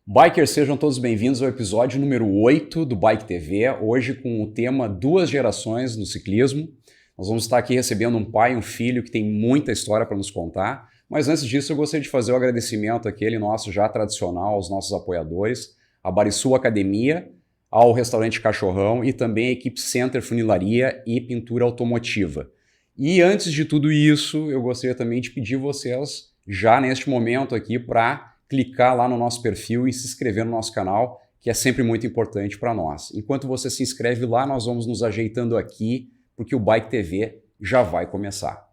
Bikers, sejam todos bem-vindos ao episódio número 8 do Bike TV, hoje com o tema Duas Gerações no Ciclismo. Nós vamos estar aqui recebendo um pai e um filho que tem muita história para nos contar, mas antes disso eu gostaria de fazer o agradecimento àquele nosso já tradicional, aos nossos apoiadores, a Barisul Academia, ao Restaurante Cachorrão e também a equipe Center Funilaria e Pintura Automotiva. E antes de tudo isso, eu gostaria também de pedir vocês, já neste momento aqui, para clicar lá no nosso perfil e se inscrever no nosso canal, que é sempre muito importante para nós. Enquanto você se inscreve lá, nós vamos nos ajeitando aqui, porque o Bike TV já vai começar.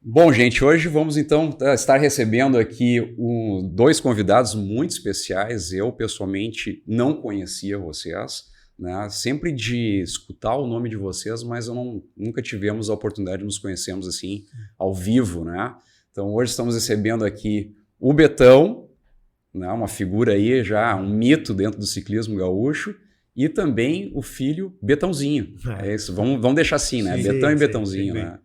Bom, gente, hoje vamos então estar recebendo aqui dois convidados muito especiais. Eu, pessoalmente, não conhecia vocês, né? Sempre de escutar o nome de vocês, mas nunca tivemos a oportunidade de nos conhecermos assim, ao vivo, né? Então, hoje estamos recebendo aqui o Betão, né? Uma figura aí já, um mito dentro do ciclismo gaúcho, e também o filho Betãozinho. É isso, vamos deixar assim, né? Sim, Betão e Betãozinho, sim, né?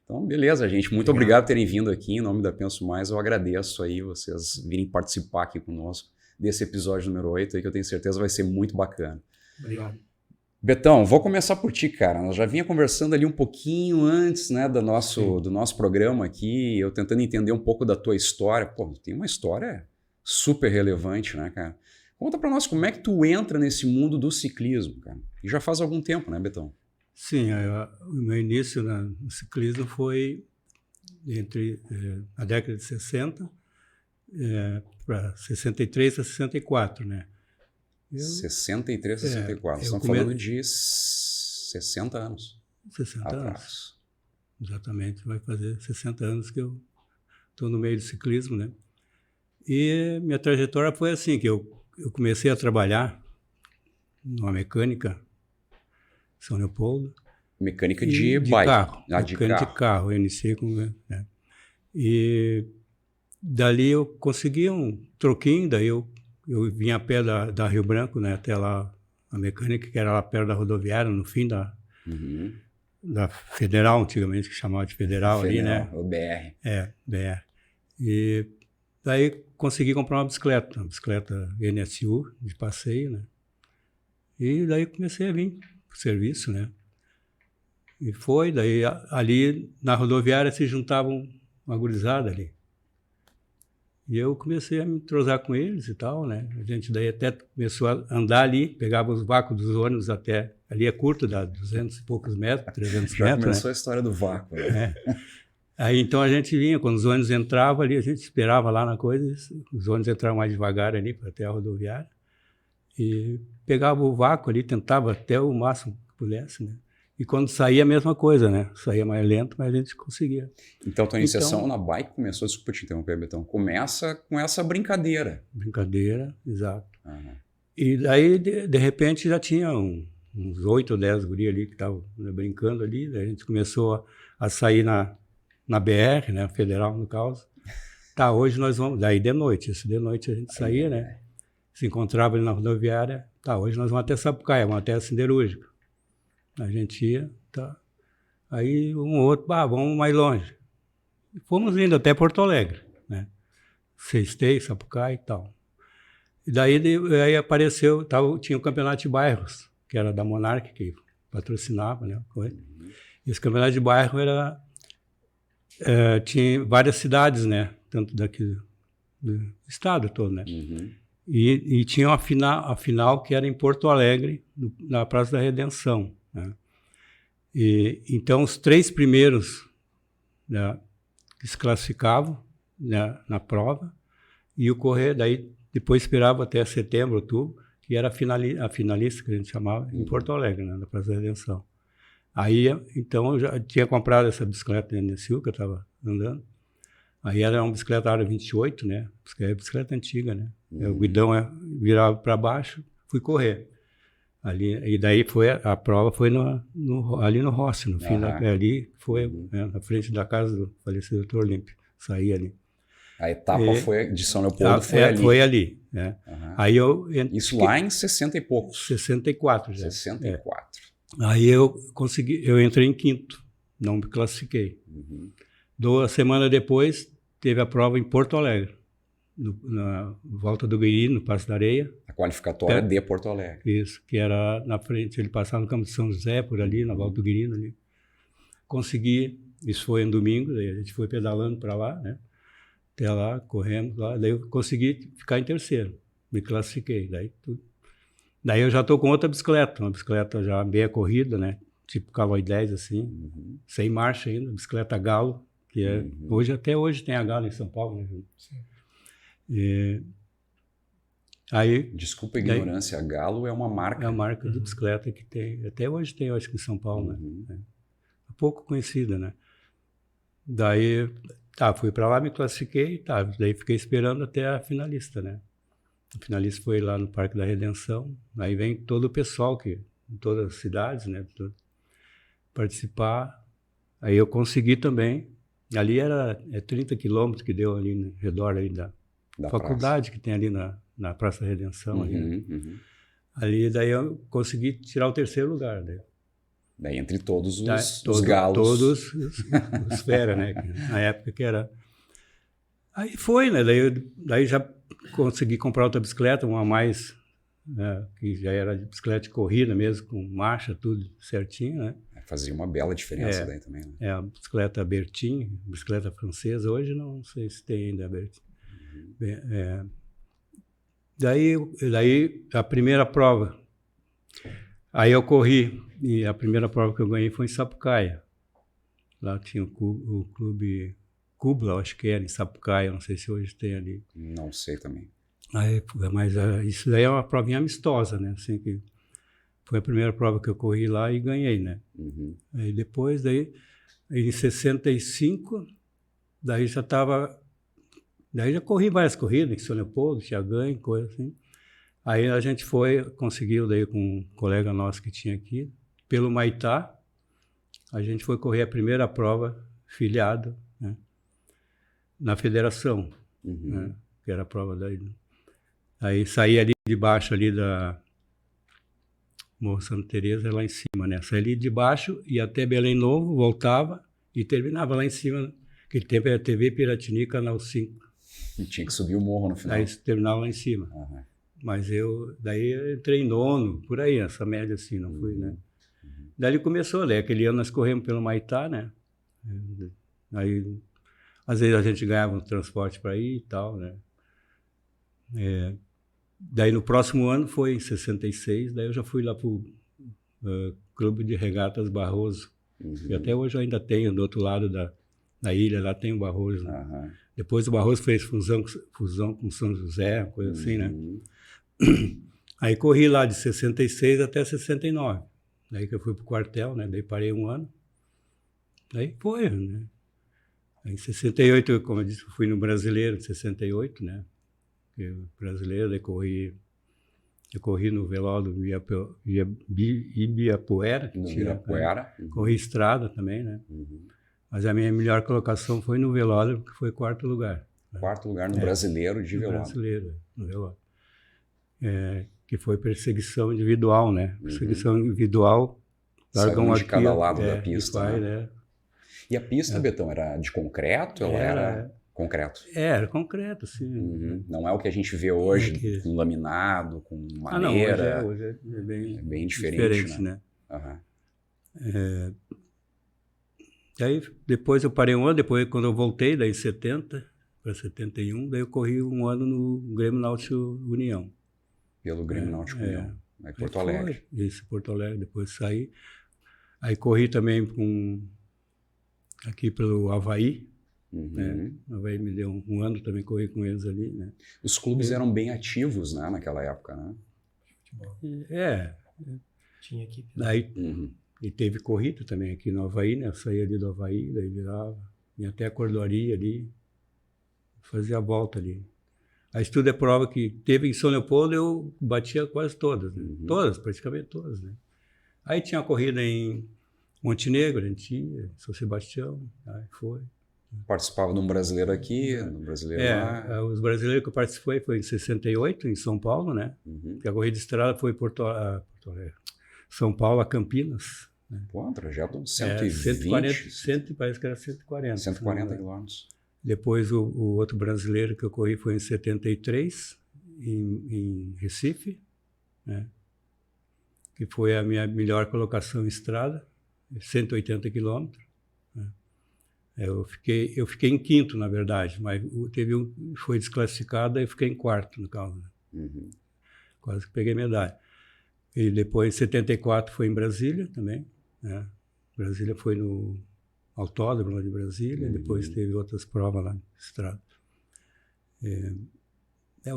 Então, beleza, gente. Muito obrigado por terem vindo aqui. Em nome da Penso Mais, eu agradeço aí vocês virem participar aqui conosco desse episódio número 8, aí, que eu tenho certeza vai ser muito bacana. Obrigado. Betão, vou começar por ti, cara. Nós já vinha conversando ali um pouquinho antes, né, do nosso programa aqui, eu tentando entender um pouco da tua história. Pô, tem uma história super relevante, né, cara? Conta pra nós como é que tu entra nesse mundo do ciclismo, cara. E já faz algum tempo, né, Betão? Sim, o meu início no ciclismo foi entre a década de 60 para 63 a 64, né? 63 a 64, estamos falando de 60 anos. 60 atrás. Anos, exatamente, vai fazer 60 anos que eu estou no meio do ciclismo, né? E minha trajetória foi assim, que eu comecei a trabalhar numa mecânica, São Leopoldo. Mecânica de bike. Carro. Mecânica de carro. Eu iniciei com... Né? E dali eu consegui um troquinho, daí eu vinha a pé da Rio Branco, né, até lá, a mecânica, que era lá perto da rodoviária, no fim da Federal, antigamente, que chamava de Federal ali, né? O BR. BR. E daí consegui comprar uma bicicleta NSU, de passeio, né? E daí comecei a vir pro serviço, né? E foi, daí ali na rodoviária se juntavam uma gurizada ali. E eu comecei a me entrosar com eles e tal, né? A gente daí até começou a andar ali, pegava os vácuos dos ônibus até... Ali é curto, dá 200 e poucos metros, 300 metros, Já começou, né? A história do vácuo. Né? Aí então a gente vinha, quando os ônibus entravam ali, a gente esperava lá na coisa, os ônibus entravam mais devagar ali até a rodoviária. E pegava o vácuo ali, tentava até o máximo que pudesse, né? E quando saía a mesma coisa, né? Saía mais lento, mas a gente conseguia. Então, tua iniciação na bike começou, desculpa te interromper, Betão, começa com essa brincadeira. Brincadeira, exato. E daí, de repente, já tinha uns 8 ou 10 guri ali que estavam, né, brincando ali. Daí a gente começou a sair na BR, né? Federal, no caso. Tá, hoje nós vamos... Daí de noite a gente saía, né? Se encontrava ali na rodoviária. Tá, hoje nós vamos até Sapucaia, vamos até a Siderúrgica. A gente ia, tá. Aí um ou outro, vamos mais longe. E fomos indo até Porto Alegre, né? Esteio, Sapucaia e tal. E daí aí apareceu, tinha o campeonato de bairros, que era da Monarch, que patrocinava, né? E esse campeonato de bairro tinha várias cidades, né? Tanto daqui do estado todo, né? E tinha a final que era em Porto Alegre, na Praça da Redenção, né? E então os 3 primeiros, né, que se classificavam, né, na prova, e o correr, daí depois esperava até setembro, outubro, que era a finalista, que a gente chamava, em Porto Alegre, né, na Praça da Redenção. Aí, então, eu já tinha comprado essa bicicleta NSU, que eu estava andando. Aí era uma bicicleta aro 28, né? Bicicleta antiga, né? O guidão virava para baixo, fui correr. Ali, e daí foi a prova foi ali no Rossi, no fim ali foi na frente da casa do falecido Dr. Olímpio. Saí ali. A etapa foi de São Leopoldo, foi ali. Foi ali, né? Aí isso lá em 60 e poucos. 64 já. 64. Aí eu entrei em quinto, não me classifiquei. 2 semanas depois, teve a prova em Porto Alegre, na volta do Guiri, no Passo da Areia. A qualificatória de Porto Alegre. Isso, que era na frente, ele passava no campo de São José, por ali, na volta do Guiri, ali. Consegui, isso foi um domingo, daí a gente foi pedalando para lá, né? Até lá, corremos lá, daí eu consegui ficar em terceiro, me classifiquei, daí eu já estou com outra bicicleta, uma bicicleta já meia corrida, né? Tipo Caloi 10, assim, sem marcha ainda, bicicleta Galo, que é, até hoje tem a Galo em São Paulo, né? Sim. Aí, desculpa a ignorância, a Galo é uma marca. É a marca de bicicleta que tem, até hoje tem, eu acho que em São Paulo, né? É pouco conhecida, né? Daí, fui para lá, me classifiquei, daí fiquei esperando até a finalista, né? A finalista foi lá no Parque da Redenção, aí vem todo o pessoal em todas as cidades, né? Participar. Aí eu consegui também. Ali era 30 quilômetros que deu ali no redor ali da faculdade praça. Que tem ali na Praça da Redenção. Ali daí eu consegui tirar o terceiro lugar. Daí entre todos os galos. Todos os fera, né? Na época que era... Aí foi, né? Daí já consegui comprar outra bicicleta, uma a mais, né? Que já era de bicicleta de corrida mesmo, com marcha, tudo certinho, né? Fazia uma bela diferença daí também, né? A bicicleta Bertin, bicicleta francesa, hoje não sei se tem ainda a Bertin. Daí a primeira prova, aí eu corri, e a primeira prova que eu ganhei foi em Sapucaia. Lá tinha o clube Kubla, acho que era em Sapucaia, não sei se hoje tem ali. Não sei também. Mas isso daí é uma provinha amistosa, né? Assim, que foi a primeira prova que eu corri lá e ganhei, né? Aí depois, em 65, daí já corri várias corridas, em São Leopoldo, tinha ganho, coisa assim. Aí a gente conseguiu daí com um colega nosso que tinha aqui, pelo Maitá, a gente foi correr a primeira prova filiado, né? Na federação, né? Que era a prova daí. Aí saí ali de baixo ali da Morro Santa Teresa, lá em cima, né? Saí ali de baixo, ia até Belém Novo, voltava e terminava lá em cima. Aquele tempo era TV Piratini, Canal 5. E tinha que subir o morro no final. Aí terminava lá em cima. Mas daí eu entrei em nono, por aí, essa média assim, não fui, né? Daí começou, né? Aquele ano nós corremos pelo Maitá, né? Aí, às vezes a gente ganhava um transporte para ir e tal, né? Daí no próximo ano foi em 66, daí eu já fui lá para o Clube de Regatas Barroso. E até hoje eu ainda tenho, do outro lado da ilha, lá tem o Barroso. Né? Depois o Barroso fez fusão com São José, coisa assim, né? Aí corri lá de 66 até 69. Daí que eu fui pro quartel, né? Daí parei um ano. Daí foi, né? Aí em 68, como eu disse, fui no Brasileiro de 68, né? Eu, brasileiro, daí eu corri no velódromo do Ibirapuera. Corri estrada também, né? Mas a minha melhor colocação foi no velódromo, que foi 4º lugar. Né? 4º lugar no Brasileiro de velódromo. Brasileiro, no velódromo. Que foi perseguição individual, né? Perseguição individual. Largam de cada lado da pista. Vai, né? E a pista, Betão, era de concreto? Ela era concreto? Era concreto, sim. Não é o que a gente vê hoje, com laminado, com madeira. Não, hoje é bem diferente, né? Aí depois eu parei um ano, depois quando eu voltei, daí em 70 para 71, daí eu corri um ano no Grêmio Náutico União. Pelo Grêmio Náutico União, em Porto Alegre. Isso, Porto Alegre, depois saí. Aí corri também aqui pelo Avaí. Né? O Avaí me deu um ano, também corri com eles ali. Né? Os clubes eram bem ativos, né, naquela época, né? Tinha equipe. Daí, e teve corrida também aqui no Avaí, né? Eu saí ali do Avaí, daí virava, ia até a Cordoaria ali. fazia a volta ali. A Estudo é prova que teve em São Leopoldo, eu batia quase todas, né? Todas, praticamente todas, né? Aí tinha a corrida em Montenegro, a gente ia, São Sebastião, aí foi. Participava de um brasileiro aqui, de um brasileiro lá. Os brasileiros que eu participei foi em 68, em São Paulo, né? Que a corrida de estrada foi Porto Alegre, São Paulo a Campinas. Né? Pô, um trajeto de 120. Parece que era 140. 140 quilômetros. Depois o outro brasileiro que eu corri foi em 73, em Recife, né? Que foi a minha melhor colocação em estrada, 180 quilômetros. Né? Eu fiquei em quinto, na verdade, mas foi desclassificado e eu fiquei em quarto no caso. Né? Quase que peguei medalha. E depois, 74, foi em Brasília também. Né? Brasília foi no autódromo lá de Brasília, depois teve outras provas lá na estrada.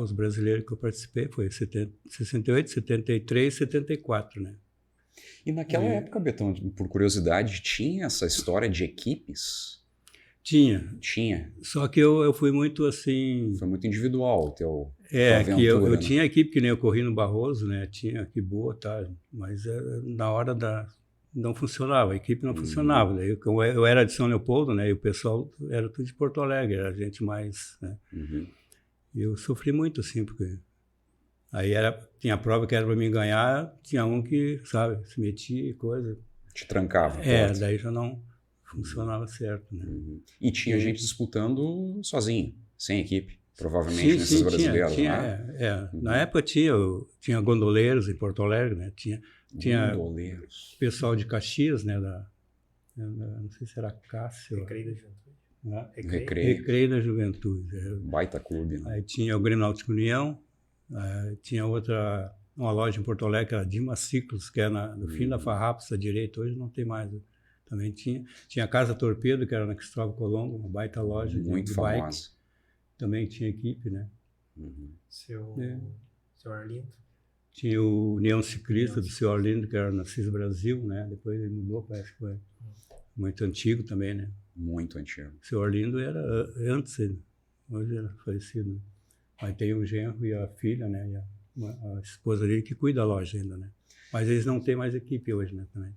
Os brasileiros que eu participei foi 68, 73, 74, né? E naquela época, Betão, por curiosidade, tinha essa história de equipes? Tinha. Só que eu fui muito assim... Foi muito individual o teu aventura, que eu tinha equipe que nem eu corri no Barroso, né? Tinha equipe boa, tá? Mas na hora não funcionava, a equipe não funcionava. Daí, eu era de São Leopoldo, né? E o pessoal era tudo de Porto Alegre, era gente mais... Né? E eu sofri muito, assim, porque... Aí tinha a prova que era para mim ganhar, tinha um que, sabe, se metia e coisa. Te trancava. Daí já não funcionava certo, né? E tinha gente disputando sozinho, sem equipe, provavelmente, nesses brasileiros, né? Na época tinha gondoleiros em Porto Alegre, né? Tinha gondoleiros. Pessoal de Caxias, né? Não sei se era Cássio. Recreio da Juventude. Recreio da Juventude. Baita clube, né? Aí tinha o Grêmio Náutico União, tinha uma loja em Porto Alegre, que era Dima Ciclos, que era no fim da Farrapos, à direita, hoje não tem mais. Também tinha a Casa Torpedo, que era na Cristóvão Colombo, uma baita loja muito de famosa. bike. Também tinha equipe, né? Seu Arlindo. Tinha o União Ciclista do seu Arlindo, que era na CIS Brasil, né? Depois ele mudou, parece que foi muito antigo também, né? Muito antigo. O seu Arlindo era antes, hoje era falecido. Né? Mas tem o genro e a filha, né? E a esposa dele que cuida da loja ainda, né? Mas eles não têm mais equipe hoje, né? Também.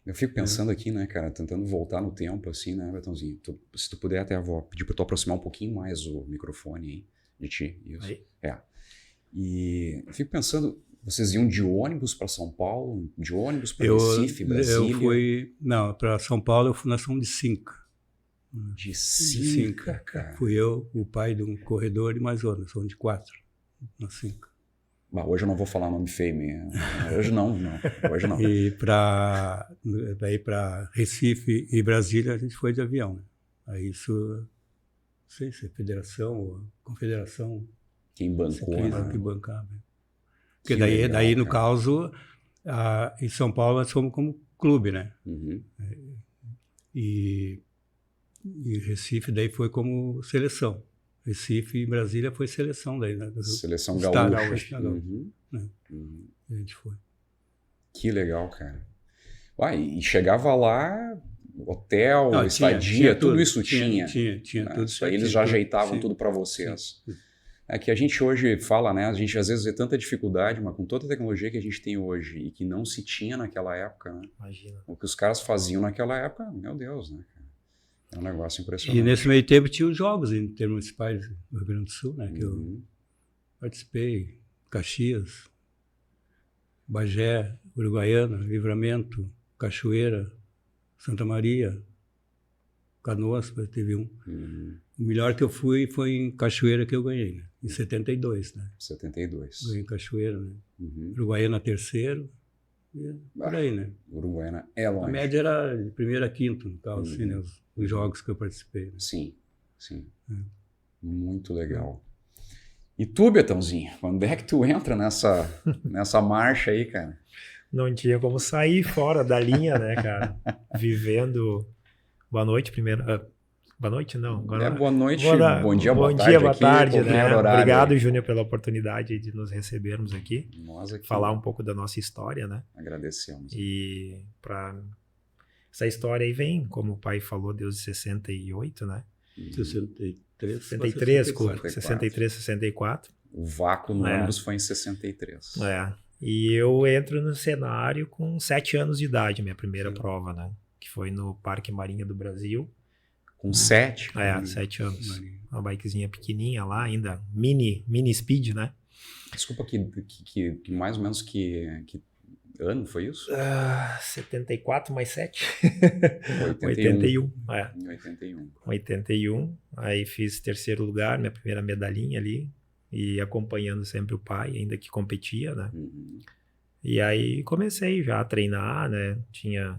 Eu fico pensando aqui, né, cara, tentando voltar no tempo, assim, né, Betãozinho? Se tu puder, até vou pedir para tu aproximar um pouquinho mais o microfone aí, de ti. Isso. Aí? E eu fico pensando, vocês iam de ônibus para São Paulo, de ônibus para Recife, Brasília? Para São Paulo, nós fomos de 5. De 5, cara. Fui eu, o pai de um corredor e mais outro, nós fomos de 4, nós 5. Hoje eu não vou falar nome feio, hoje não. E daí para Recife e Brasília a gente foi de avião, né? Aí isso, não sei se é federação ou confederação. Quem bancou, né? Que bancava. Porque daí no caso, em São Paulo nós fomos como clube, né? E Recife daí foi como seleção. Recife e Brasília foi seleção daí, né? Seleção gaúcha. Né? A gente foi. Que legal, cara. E chegava lá, hotel, estadia, tudo isso tinha. Tinha né? tudo. Isso aí eles já ajeitavam tudo para vocês. Sim. É que a gente hoje fala, né? A gente às vezes vê tanta dificuldade, mas com toda a tecnologia que a gente tem hoje e que não se tinha naquela época, né? Imagina. O que os caras faziam naquela época, meu Deus, né? É um negócio impressionante. E nesse meio tempo tinha os jogos intermunicipais do Rio Grande do Sul, né? Que eu participei. Caxias, Bagé, Uruguaiana, Livramento, Cachoeira, Santa Maria, Canoas, teve um. O melhor que eu fui foi em Cachoeira que eu ganhei, né? Em 72, né? 72. Ganhei em Cachoeira, né? Uruguaiana terceiro, e por aí, né? Uruguaiana é longe. A média era de primeiro a quinto, no caso, assim, né? Os jogos que eu participei. Né? Sim. Muito legal. E tu, Betãozinho, quando é que tu entra nessa marcha aí, cara? Não tinha como sair fora da linha, né, cara? Vivendo... Boa noite, primeiro. Boa noite, não. Agora... boa noite, bom dia, boa tarde. Bom dia, boa tarde, né? Obrigado, aí. Júnior, pela oportunidade de nos recebermos aqui. Nós aqui. Falar um pouco da nossa história, né? Agradecemos. E essa história aí vem, como o pai falou, desde 68, né? 63. 63, 64. 63, 64. O vácuo no ônibus foi em 63. E eu entro no cenário com 7 anos de idade, minha primeira prova, né? Que foi no Parque Marinha do Brasil. Com 7? 7 anos. Uma bikezinha pequenininha lá, ainda mini speed, né? Desculpa, que mais ou menos que ano foi isso? 74 mais 7. 81. 81. Aí fiz 3º lugar, minha primeira medalhinha ali. E acompanhando sempre o pai, ainda que competia, né? E aí comecei já a treinar, né? Tinha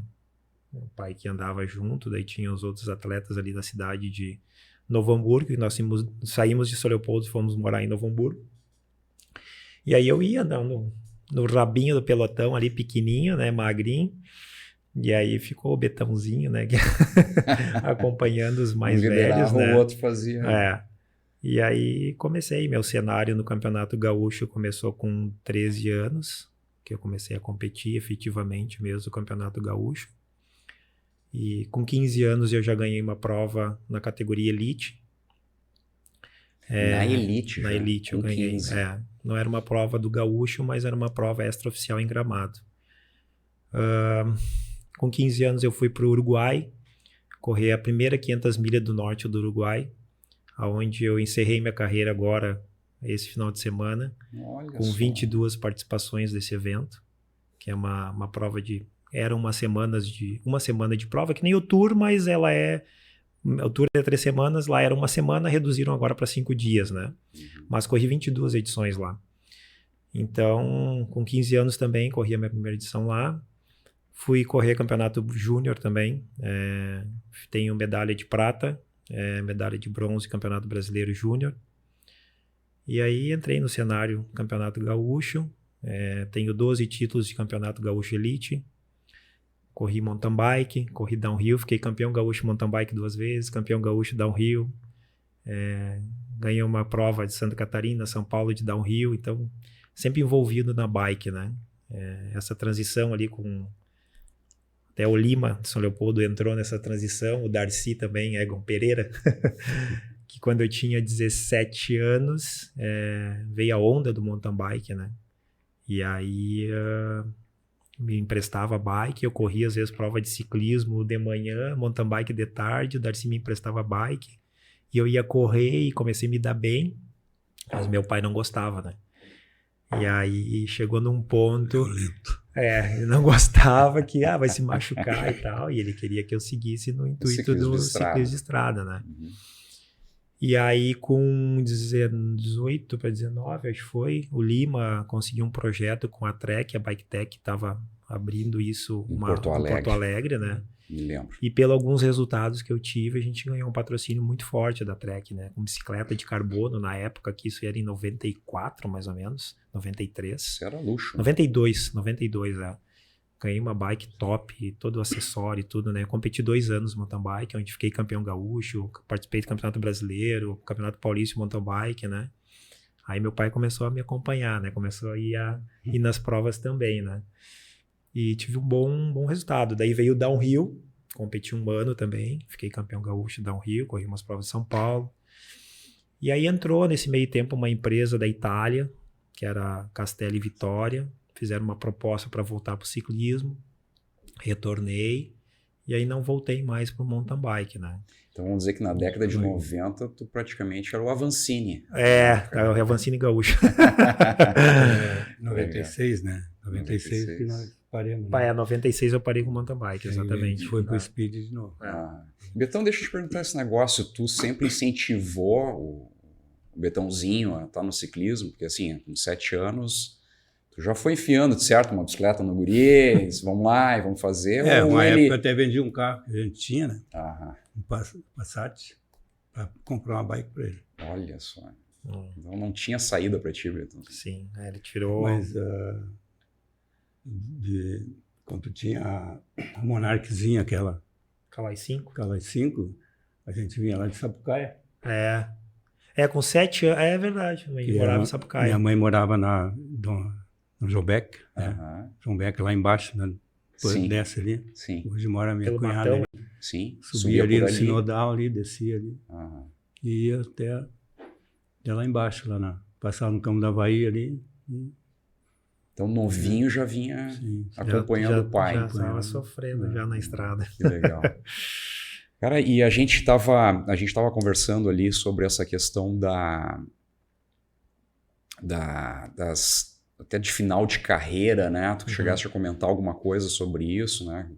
o pai que andava junto, daí tinha os outros atletas ali da cidade de Novo Hamburgo, e nós saímos de São Leopoldo e fomos morar em Novo Hamburgo. E aí eu ia no rabinho do pelotão ali, pequenininho, né? Magrinho. E aí ficou o Betãozinho, né? Acompanhando os mais velhos, né? O outro fazia... E aí comecei, meu cenário no Campeonato Gaúcho começou com 13 anos, que eu comecei a competir efetivamente mesmo no Campeonato Gaúcho. E com 15 anos eu já ganhei uma prova na categoria Elite. Na Elite? Na Elite eu ganhei. Não era uma prova do Gaúcho, mas era uma prova extraoficial em Gramado. Com 15 anos eu fui para o Uruguai, correr a primeira 500 milhas do norte do Uruguai, onde eu encerrei minha carreira agora, esse final de semana, com 22 participações desse evento, que é uma prova de... Era uma semana de prova, que nem o Tour, mas ela é... O Tour é 3 semanas, lá era uma semana, reduziram agora para 5 dias, né? Mas corri 22 edições lá. Então, com 15 anos também, corri a minha primeira edição lá. Fui correr campeonato júnior também. Tenho medalha de prata, medalha de bronze, campeonato brasileiro júnior. E aí entrei no cenário campeonato gaúcho. Tenho 12 títulos de campeonato gaúcho elite. Corri mountain bike, corri downhill, fiquei campeão gaúcho mountain bike 2 vezes, campeão gaúcho downhill. Ganhei uma prova de Santa Catarina, São Paulo de downhill, então sempre envolvido na bike, né? Essa transição ali com... Até o Lima de São Leopoldo entrou nessa transição, o Darcy também, Egon Pereira, que quando eu tinha 17 anos, veio a onda do mountain bike, né? E aí... me emprestava bike, eu corria às vezes prova de ciclismo de manhã, mountain bike de tarde, o Darcy me emprestava bike, e eu ia correr e comecei a me dar bem, mas meu pai não gostava, né? E aí chegou num ponto... ele não gostava que vai se machucar e tal, e ele queria que eu seguisse no intuito do ciclismo de estrada, né? E aí com 18 para 19, acho que foi, o Lima conseguiu um projeto com a Trek, a Bike Tech, que estava abrindo isso em Porto Alegre, né? Me lembro. E pelos alguns resultados que eu tive, a gente ganhou um patrocínio muito forte da Trek, né? Com bicicleta de carbono, na época, que isso era em 94, mais ou menos, 93. Isso era luxo. 92, Ganhei uma bike top, todo o acessório e tudo, né? Competi 2 anos no mountain bike, onde fiquei campeão gaúcho, participei do Campeonato Brasileiro, Campeonato Paulista mountain bike, né? Aí meu pai começou a me acompanhar, né? Começou a ir nas provas também, né? E tive um bom resultado. Daí veio o downhill, competi 1 ano também, fiquei campeão gaúcho downhill, corri umas provas de São Paulo. E aí entrou nesse meio tempo uma empresa da Itália, que era a Castelli Vittoria, fizeram uma proposta para voltar para o ciclismo, retornei, e aí não voltei mais para o mountain bike, né? Então vamos dizer que na década de 90 tu praticamente era o Avancini. O Avancini gaúcho. 96, né? 96 que nós paramos. Né? 96 eu parei com o mountain bike, exatamente. A gente foi pro Speed de novo. Betão, deixa eu te perguntar esse negócio, tu sempre incentivou o Betãozinho a estar no ciclismo? Porque assim, com 7 anos... Tu já foi enfiando, certo? Uma bicicleta no guri, vamos lá e vamos fazer. Uma época eu até vendi um carro que a gente tinha, né? Um Passat, para comprar uma bike para ele. Olha só. Então não tinha saída para ti, Betão. Sim, ele tirou... Mas quando tinha a Monarquezinha, aquela... Calais 5, a gente vinha lá de Sapucaia. Com 7 anos, é verdade. Morava em Sapucaia. Minha mãe morava no João Beck, né? João Beck lá embaixo, desce ali. Sim. Hoje mora minha Pelo cunhada. Matão. Sim. Subia ali no Sinodal, ali, descia ali. e ia até lá embaixo, passava no Campo da Havaí ali. Então, novinho já vinha acompanhando o pai. Já estava sofrendo já na estrada. Que legal. Cara, e a gente tava conversando ali sobre essa questão até de final de carreira, né? Tu chegaste a comentar alguma coisa sobre isso, né?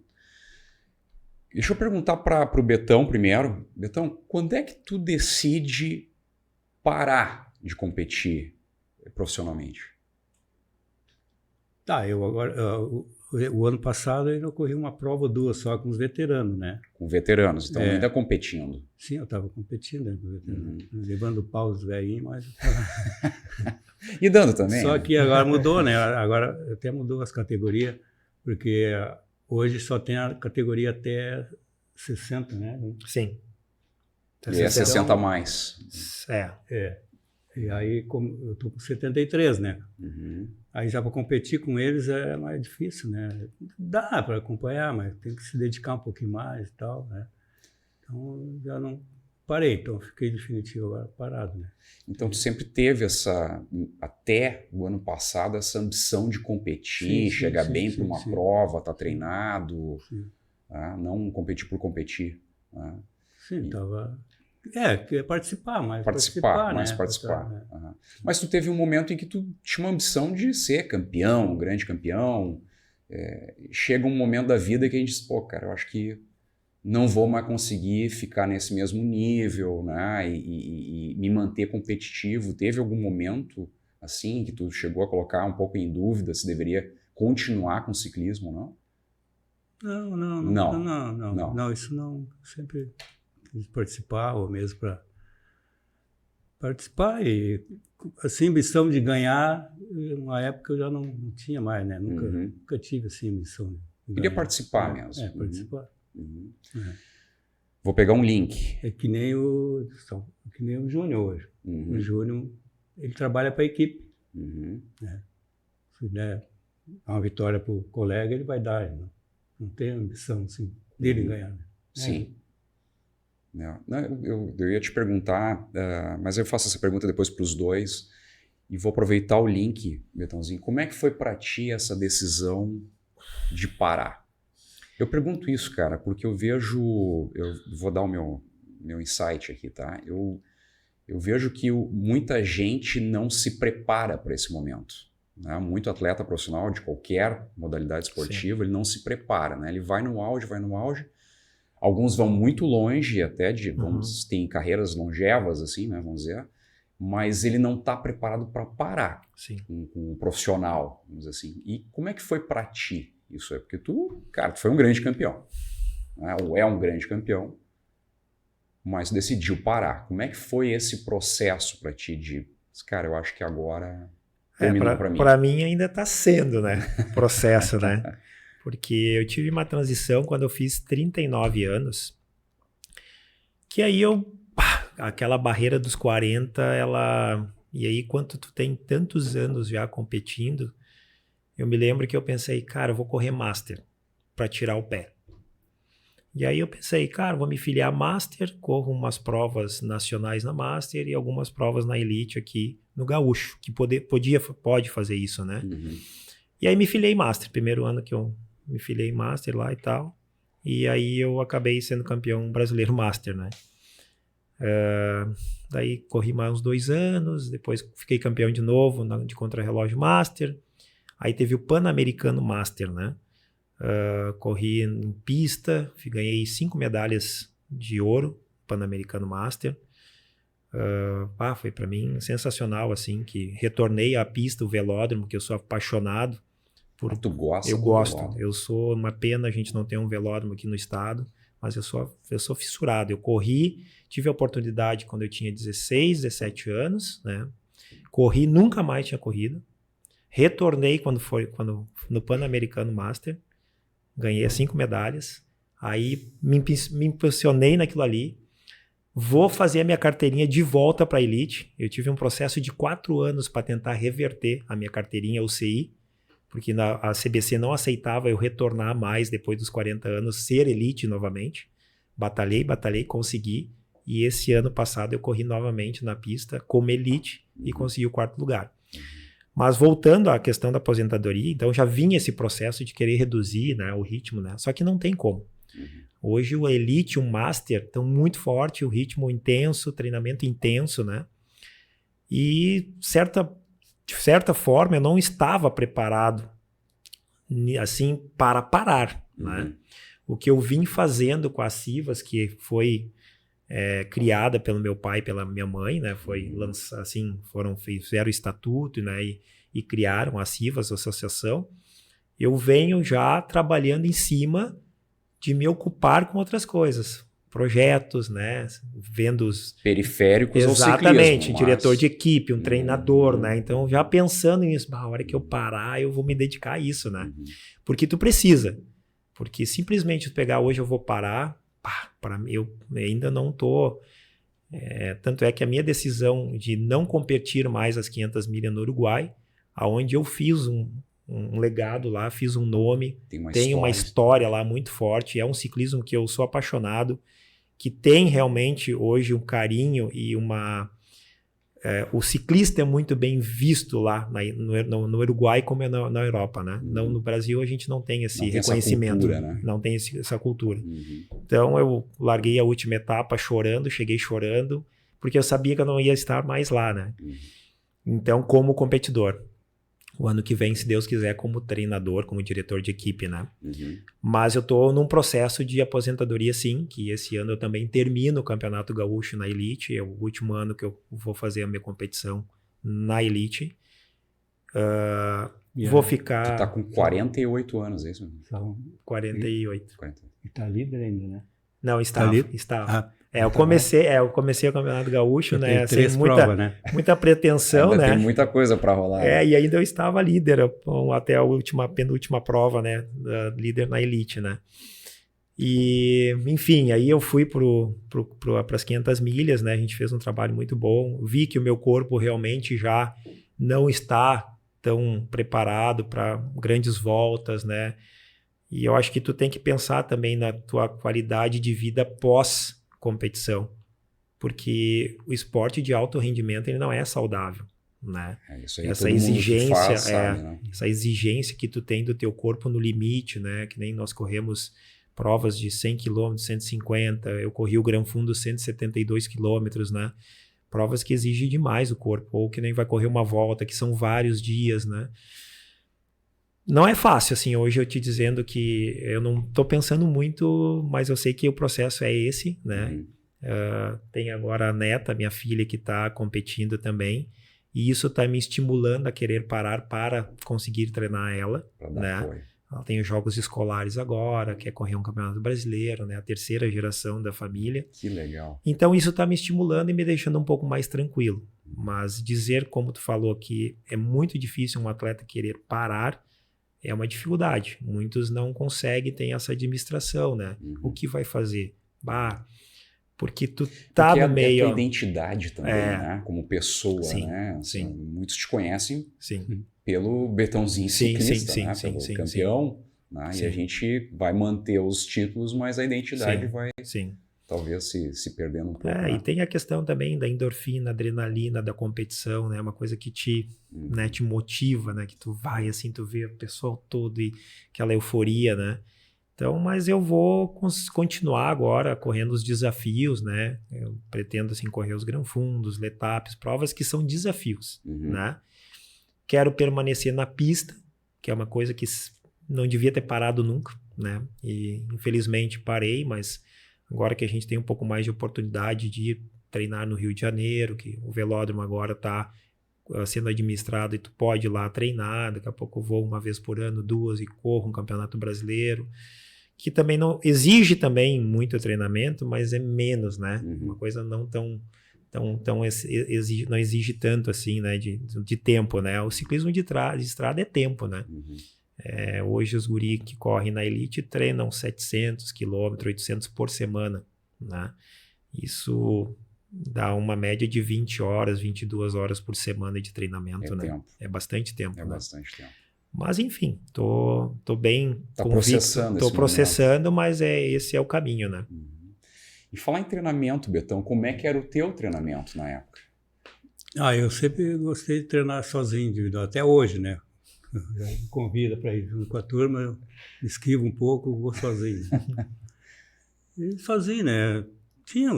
Deixa eu perguntar para o Betão primeiro. Betão, quando é que tu decide parar de competir profissionalmente? Tá, eu agora... O ano passado eu corri uma prova ou duas só com os veteranos, né? Com veteranos, então ainda competindo. Sim, eu estava competindo com veteranos, levando pau os velhinhos, mas... E dando também. Só que agora mudou, né? Agora até mudou as categorias, porque hoje só tem a categoria até 60, né? Sim. E é 60 a mais. E aí, eu tô com 73, né? Aí já para competir com eles é mais difícil, né? Dá para acompanhar, mas tem que se dedicar um pouquinho mais e tal, né? Então, já não parei. Então, fiquei definitivo agora parado, né? Então, tu sempre teve até o ano passado, essa ambição de competir, chegar bem para uma prova, estar treinado, não competir por competir. Né? Sim, estava... participar, mais participar. Né? Mas tu teve um momento em que tu tinha uma ambição de ser campeão, um grande campeão. Chega um momento da vida que a gente diz, pô, cara, eu acho que não vou mais conseguir ficar nesse mesmo nível, né? E me manter competitivo. Teve algum momento assim que tu chegou a colocar um pouco em dúvida se deveria continuar com o ciclismo, não? Não, isso não. Sempre quis participar, ou mesmo para participar. E assim, ambição de ganhar, uma época eu já não tinha mais, né? Nunca tive assim ambição. Queria participar mesmo. Participar. Vou pegar um link. É que nem o Júnior hoje. O Júnior, ele trabalha para a equipe. Né? Se der uma vitória para o colega, ele vai dar. Não tem ambição assim, dele ganhar. Né? Sim. Eu ia te perguntar, mas eu faço essa pergunta depois para os dois e vou aproveitar o link, Betãozinho. Como é que foi para ti essa decisão de parar? Eu pergunto isso, cara, porque eu vou dar o meu insight aqui, tá? Eu vejo que muita gente não se prepara para esse momento. Né? Muito atleta profissional de qualquer modalidade esportiva, ele não se prepara, né? Ele vai no auge. Alguns vão muito longe, até tem carreiras longevas, assim, né, vamos dizer, mas ele não está preparado para parar com o profissional, vamos dizer assim. E como é que foi para ti isso aí? Porque tu foi um grande campeão, né, ou é um grande campeão, mas decidiu parar. Como é que foi esse processo para ti de, cara, eu acho que agora terminou para mim? Para mim ainda está sendo, né, processo, né? Porque eu tive uma transição quando eu fiz 39 anos, que aí aquela barreira dos 40, e aí quando tu tem tantos anos já competindo, eu me lembro que eu pensei, cara, eu vou correr Master para tirar o pé. E aí eu pensei, cara, vou me filiar a Master, corro umas provas nacionais na Master e algumas provas na Elite aqui no Gaúcho, que pode fazer isso, né? E aí me filiei Master, primeiro ano que eu me filiei Master lá e tal. E aí eu acabei sendo campeão brasileiro Master, né? Daí corri mais uns 2 anos, depois fiquei campeão de novo de contrarrelógio Master. Aí teve o Pan-Americano Master, né? Corri em pista, ganhei 5 medalhas de ouro, Pan-Americano Master. Foi para mim sensacional, assim, que retornei à pista, o velódromo, que eu sou apaixonado. Tu gosta? Eu gosto. Eu sou uma pena a gente não ter um velódromo aqui no estado, mas eu sou fissurado. Eu corri, tive a oportunidade quando eu tinha 16, 17 anos, né? Corri, nunca mais tinha corrido. Retornei quando no Pan-Americano Master, ganhei as 5 medalhas. Aí me impulsionei naquilo ali. Vou fazer a minha carteirinha de volta para a Elite. Eu tive um processo de 4 anos para tentar reverter a minha carteirinha UCI, porque a CBC não aceitava eu retornar mais depois dos 40 anos, ser Elite novamente. Batalhei, consegui. E esse ano passado eu corri novamente na pista como elite e consegui o 4º lugar. Mas voltando à questão da aposentadoria, então já vinha esse processo de querer reduzir, né, o ritmo, né? Só que não tem como. Hoje o elite, o master estão muito forte, o ritmo intenso, treinamento intenso, né? E de certa forma eu não estava preparado assim para parar, né? O que eu vim fazendo com as Civas, que foi criada pelo meu pai e pela minha mãe, né? Foi assim, fizeram o estatuto, né? E criaram a Civas, a associação. Eu venho já trabalhando em cima de me ocupar com outras coisas, projetos, né? Vendo os periféricos ao ciclismo. Exatamente, diretor de equipe, um treinador, né? Então já pensando nisso, a hora que eu parar, eu vou me dedicar a isso, né? Porque tu precisa. Porque simplesmente tu pegar hoje eu vou parar, para mim, eu ainda não tô... tanto é que a minha decisão de não competir mais as 500 milhas no Uruguai, aonde eu fiz um legado lá, fiz um nome, tem uma história lá muito forte, é um ciclismo que eu sou apaixonado, que tem realmente hoje um carinho e o ciclista é muito bem visto lá no Uruguai como é na Europa, né? Não, no Brasil a gente não tem esse reconhecimento, essa cultura, né? Não tem essa cultura. Então eu larguei a última etapa cheguei chorando, porque eu sabia que eu não ia estar mais lá, né? Então, como competidor. O ano que vem, se Deus quiser, como treinador, como diretor de equipe, né? Mas eu tô num processo de aposentadoria, sim, que esse ano eu também termino o Campeonato Gaúcho na Elite, é o último ano que eu vou fazer a minha competição na Elite. Vou ficar... Tu tá com 48 anos, é isso? 48. E tá líder ainda, né? Não, estava. Eu comecei o Campeonato Gaúcho, né? Sem muita pretensão, ainda né? Tem muita coisa para rolar. E ainda eu estava líder até a penúltima prova, né? Líder na Elite, né? E, enfim, aí eu fui para as 500 milhas, né? A gente fez um trabalho muito bom. Vi que o meu corpo realmente já não está tão preparado para grandes voltas, né? E eu acho que tu tem que pensar também na tua qualidade de vida pós-competição, porque o esporte de alto rendimento ele não é saudável, né? Isso aí essa exigência, sabe, né? Essa exigência que tu tem do teu corpo no limite, né? Que nem nós corremos provas de 100 km, 150, eu corri o Gran Fundo 172 km, né? Provas que exigem demais o corpo, ou que nem vai correr uma volta, que são vários dias, né? Não é fácil, assim, hoje eu te dizendo que eu não tô pensando muito, mas eu sei que o processo é esse, né? Tem agora a neta, minha filha, que tá competindo também, e isso tá me estimulando a querer parar para conseguir treinar ela, né? Ela tem os jogos escolares agora, quer correr um campeonato brasileiro, né? A terceira geração da família. Que legal. Então isso tá me estimulando e me deixando um pouco mais tranquilo. Mas dizer, como tu falou, que é muito difícil um atleta querer parar, é uma dificuldade. Muitos não conseguem ter essa administração, né? O que vai fazer? Porque tu tá no meio... É a tua identidade também, né? Como pessoa, sim, né? Sim. Muitos te conhecem pelo Betãozinho ciclista, sim, né? sim, Pelo sim, campeão. Né? E a gente vai manter os títulos, mas a identidade vai... talvez se perdendo um pouco. E tem a questão também da endorfina, adrenalina da competição, né? Uma coisa que te motiva, né? Que tu vai, assim, tu vê o pessoal todo e aquela euforia, né? Então, mas eu vou continuar agora correndo os desafios, né? Eu pretendo, assim, correr os Gran Fundos, Letapes, provas que são desafios, né? Quero permanecer na pista, que é uma coisa que não devia ter parado nunca, né? E, infelizmente, parei, mas... Agora que a gente tem um pouco mais de oportunidade de treinar no Rio de Janeiro, que o velódromo agora está sendo administrado e tu pode ir lá treinar, daqui a pouco eu vou uma vez por ano, 2 e corro um campeonato brasileiro, que também não exige também muito treinamento, mas é menos, né? Uma coisa não não exige tanto assim, né? De tempo, né? O ciclismo de estrada é tempo, né? Hoje os guri que correm na Elite treinam 700 km, 800 por semana, né? Isso dá uma média de 20 horas, 22 horas por semana de treinamento, né? Tempo. É bastante tempo. Bastante tempo. Mas enfim, tô bem processando. Tô processando, mas esse é o caminho, né? E falar em treinamento, Betão, como é que era o teu treinamento na época? Eu sempre gostei de treinar sozinho, individual, até hoje, né? Já me convida para ir junto com a turma, eu me esquivo um pouco, vou sozinho. E sozinho, né? Tinha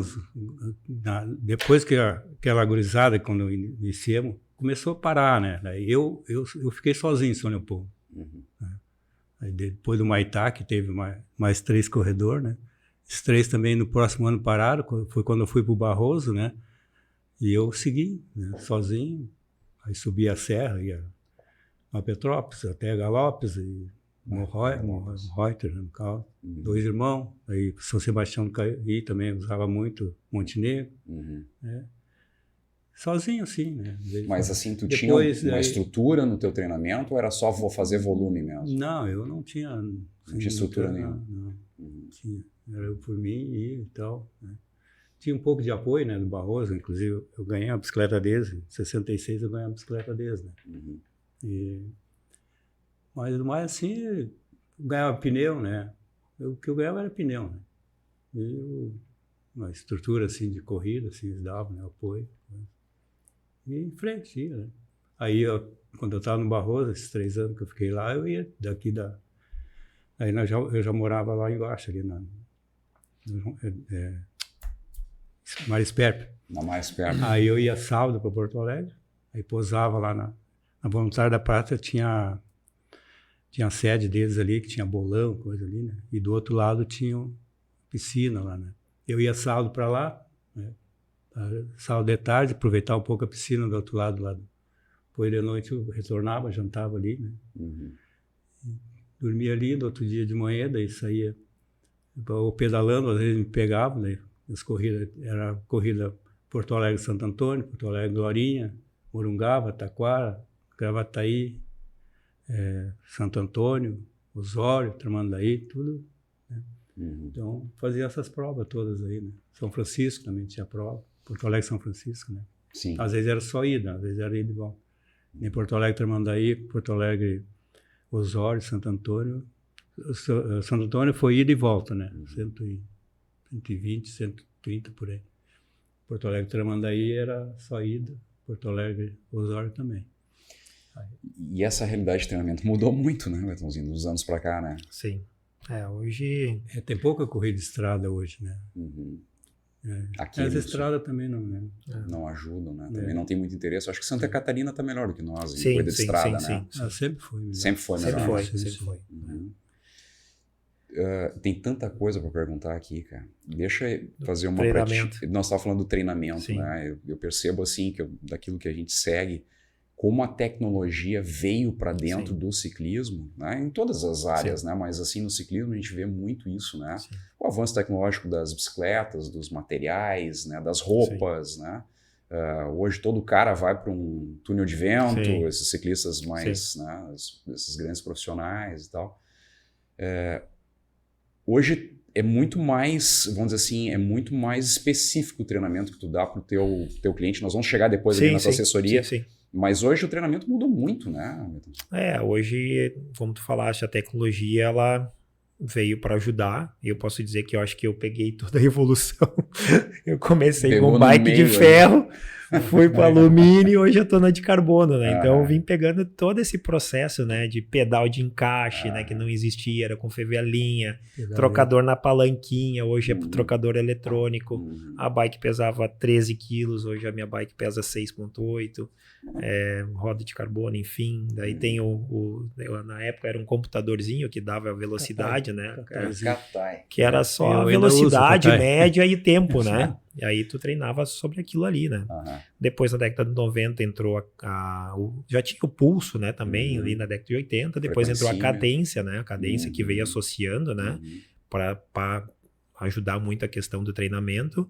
depois que aquela gurizada, quando iniciamos, começou a parar, né? Daí eu fiquei sozinho em São Leopoldo. Né? Aí depois do Maitá, que teve mais 3 corredores, né? Esses 3 também no próximo ano pararam, foi quando eu fui para o Barroso, né? E eu segui, né? Sozinho, aí subi a serra, ia a Petrópolis, até Galopes, e Reuter, no caso, 2 irmãos, aí São Sebastião do Caí também usava muito Montenegro, né? Sozinho assim, né? Mas assim, tu tinha uma estrutura no teu treinamento ou era só vou fazer volume mesmo? Não, eu não tinha... Não tinha estrutura nenhuma? Não tinha, era eu por mim e tal, né? Tinha um pouco de apoio, né, do Barroso, inclusive eu ganhei a bicicleta dele, em 66 eu ganhei a bicicleta dele, né? Mas mais assim, eu ganhava pneu, né? O que eu ganhava era pneu, né? E uma estrutura assim de corrida, assim, eles davam, né, apoio. Né? E em frente, ia, né? Aí, quando eu estava no Barroso, esses 3 anos que eu fiquei lá, eu ia daqui da... Aí eu já morava lá embaixo, ali na... mais perto. Mais perto. Aí eu ia sábado para Porto Alegre, aí pousava lá na Voluntária da Prata, tinha a sede deles ali, que tinha bolão, coisa ali, né? E do outro lado tinha piscina lá, né? Eu ia sábado para lá, né? Sábado de tarde, aproveitar um pouco a piscina do outro lado lá. Depois de noite eu retornava, jantava ali, né? Dormia ali, no outro dia de manhã, daí saía ou pedalando, às vezes me pegava, né? As corridas, era corrida Porto Alegre, Santo Antônio, Porto Alegre, Glorinha, Morungava, Taquara, Gravataí, Santo Antônio, Osório, Tramandaí, tudo. Né? Então, fazia essas provas todas aí, né? São Francisco também tinha prova, Porto Alegre, São Francisco, né? Sim. Às vezes era só ida, às vezes era ida e volta. Em Porto Alegre, Tramandaí, Porto Alegre, Osório, Santo Antônio. Santo Antônio foi ida e volta, né? 120, 130 por aí. Porto Alegre, Tramandaí era só ida, Porto Alegre, Osório também. E essa realidade de treinamento mudou muito, né, Betãozinho, dos anos para cá, né? Sim. Hoje... tem pouca corrida de estrada hoje, né? Aqui as estradas também não, né? Não ajudam, né? Também não tem muito interesse. Acho que Santa Catarina está melhor do que nós em corrida de estrada, né? Sempre foi melhor. Sempre foi melhor. Sempre foi. Tem tanta coisa para perguntar aqui, cara. Deixa eu fazer uma... Treinamento. Nós estávamos falando do treinamento, né? Eu percebo, assim, daquilo que a gente segue, como a tecnologia veio para dentro do ciclismo, né? Em todas as áreas, né? Mas assim, no ciclismo a gente vê muito isso, né? O avanço tecnológico das bicicletas, dos materiais, né? Das roupas, né? Hoje todo cara vai para um túnel de vento, esses ciclistas mais, né? Esses grandes profissionais e tal. Hoje é muito mais, vamos dizer assim, é muito mais específico o treinamento que tu dá para o teu cliente. Nós vamos chegar depois ali na tua assessoria. Mas hoje o treinamento mudou muito, né? Hoje, como tu falaste, a tecnologia ela veio para ajudar. Eu posso dizer que eu acho que eu peguei toda a evolução. Eu comecei com bike de ferro, fui para alumínio e hoje eu tô na de carbono, né? Então eu vim pegando todo esse processo, né, de pedal de encaixe, né, que não existia, era com fevelinha, trocador na palanquinha, hoje é trocador eletrônico. A bike pesava 13 quilos, hoje a minha bike pesa 6,8. Roda de carbono, enfim. Daí tem na época era um computadorzinho que dava a velocidade, né? Que era só a velocidade média e tempo, né? E aí tu treinava sobre aquilo ali, né? Depois na década de 90 entrou já tinha o pulso, né? Também ali na década de 80. Depois entrou a cadência, né? A cadência que veio associando, né? Para ajudar muito a questão do treinamento.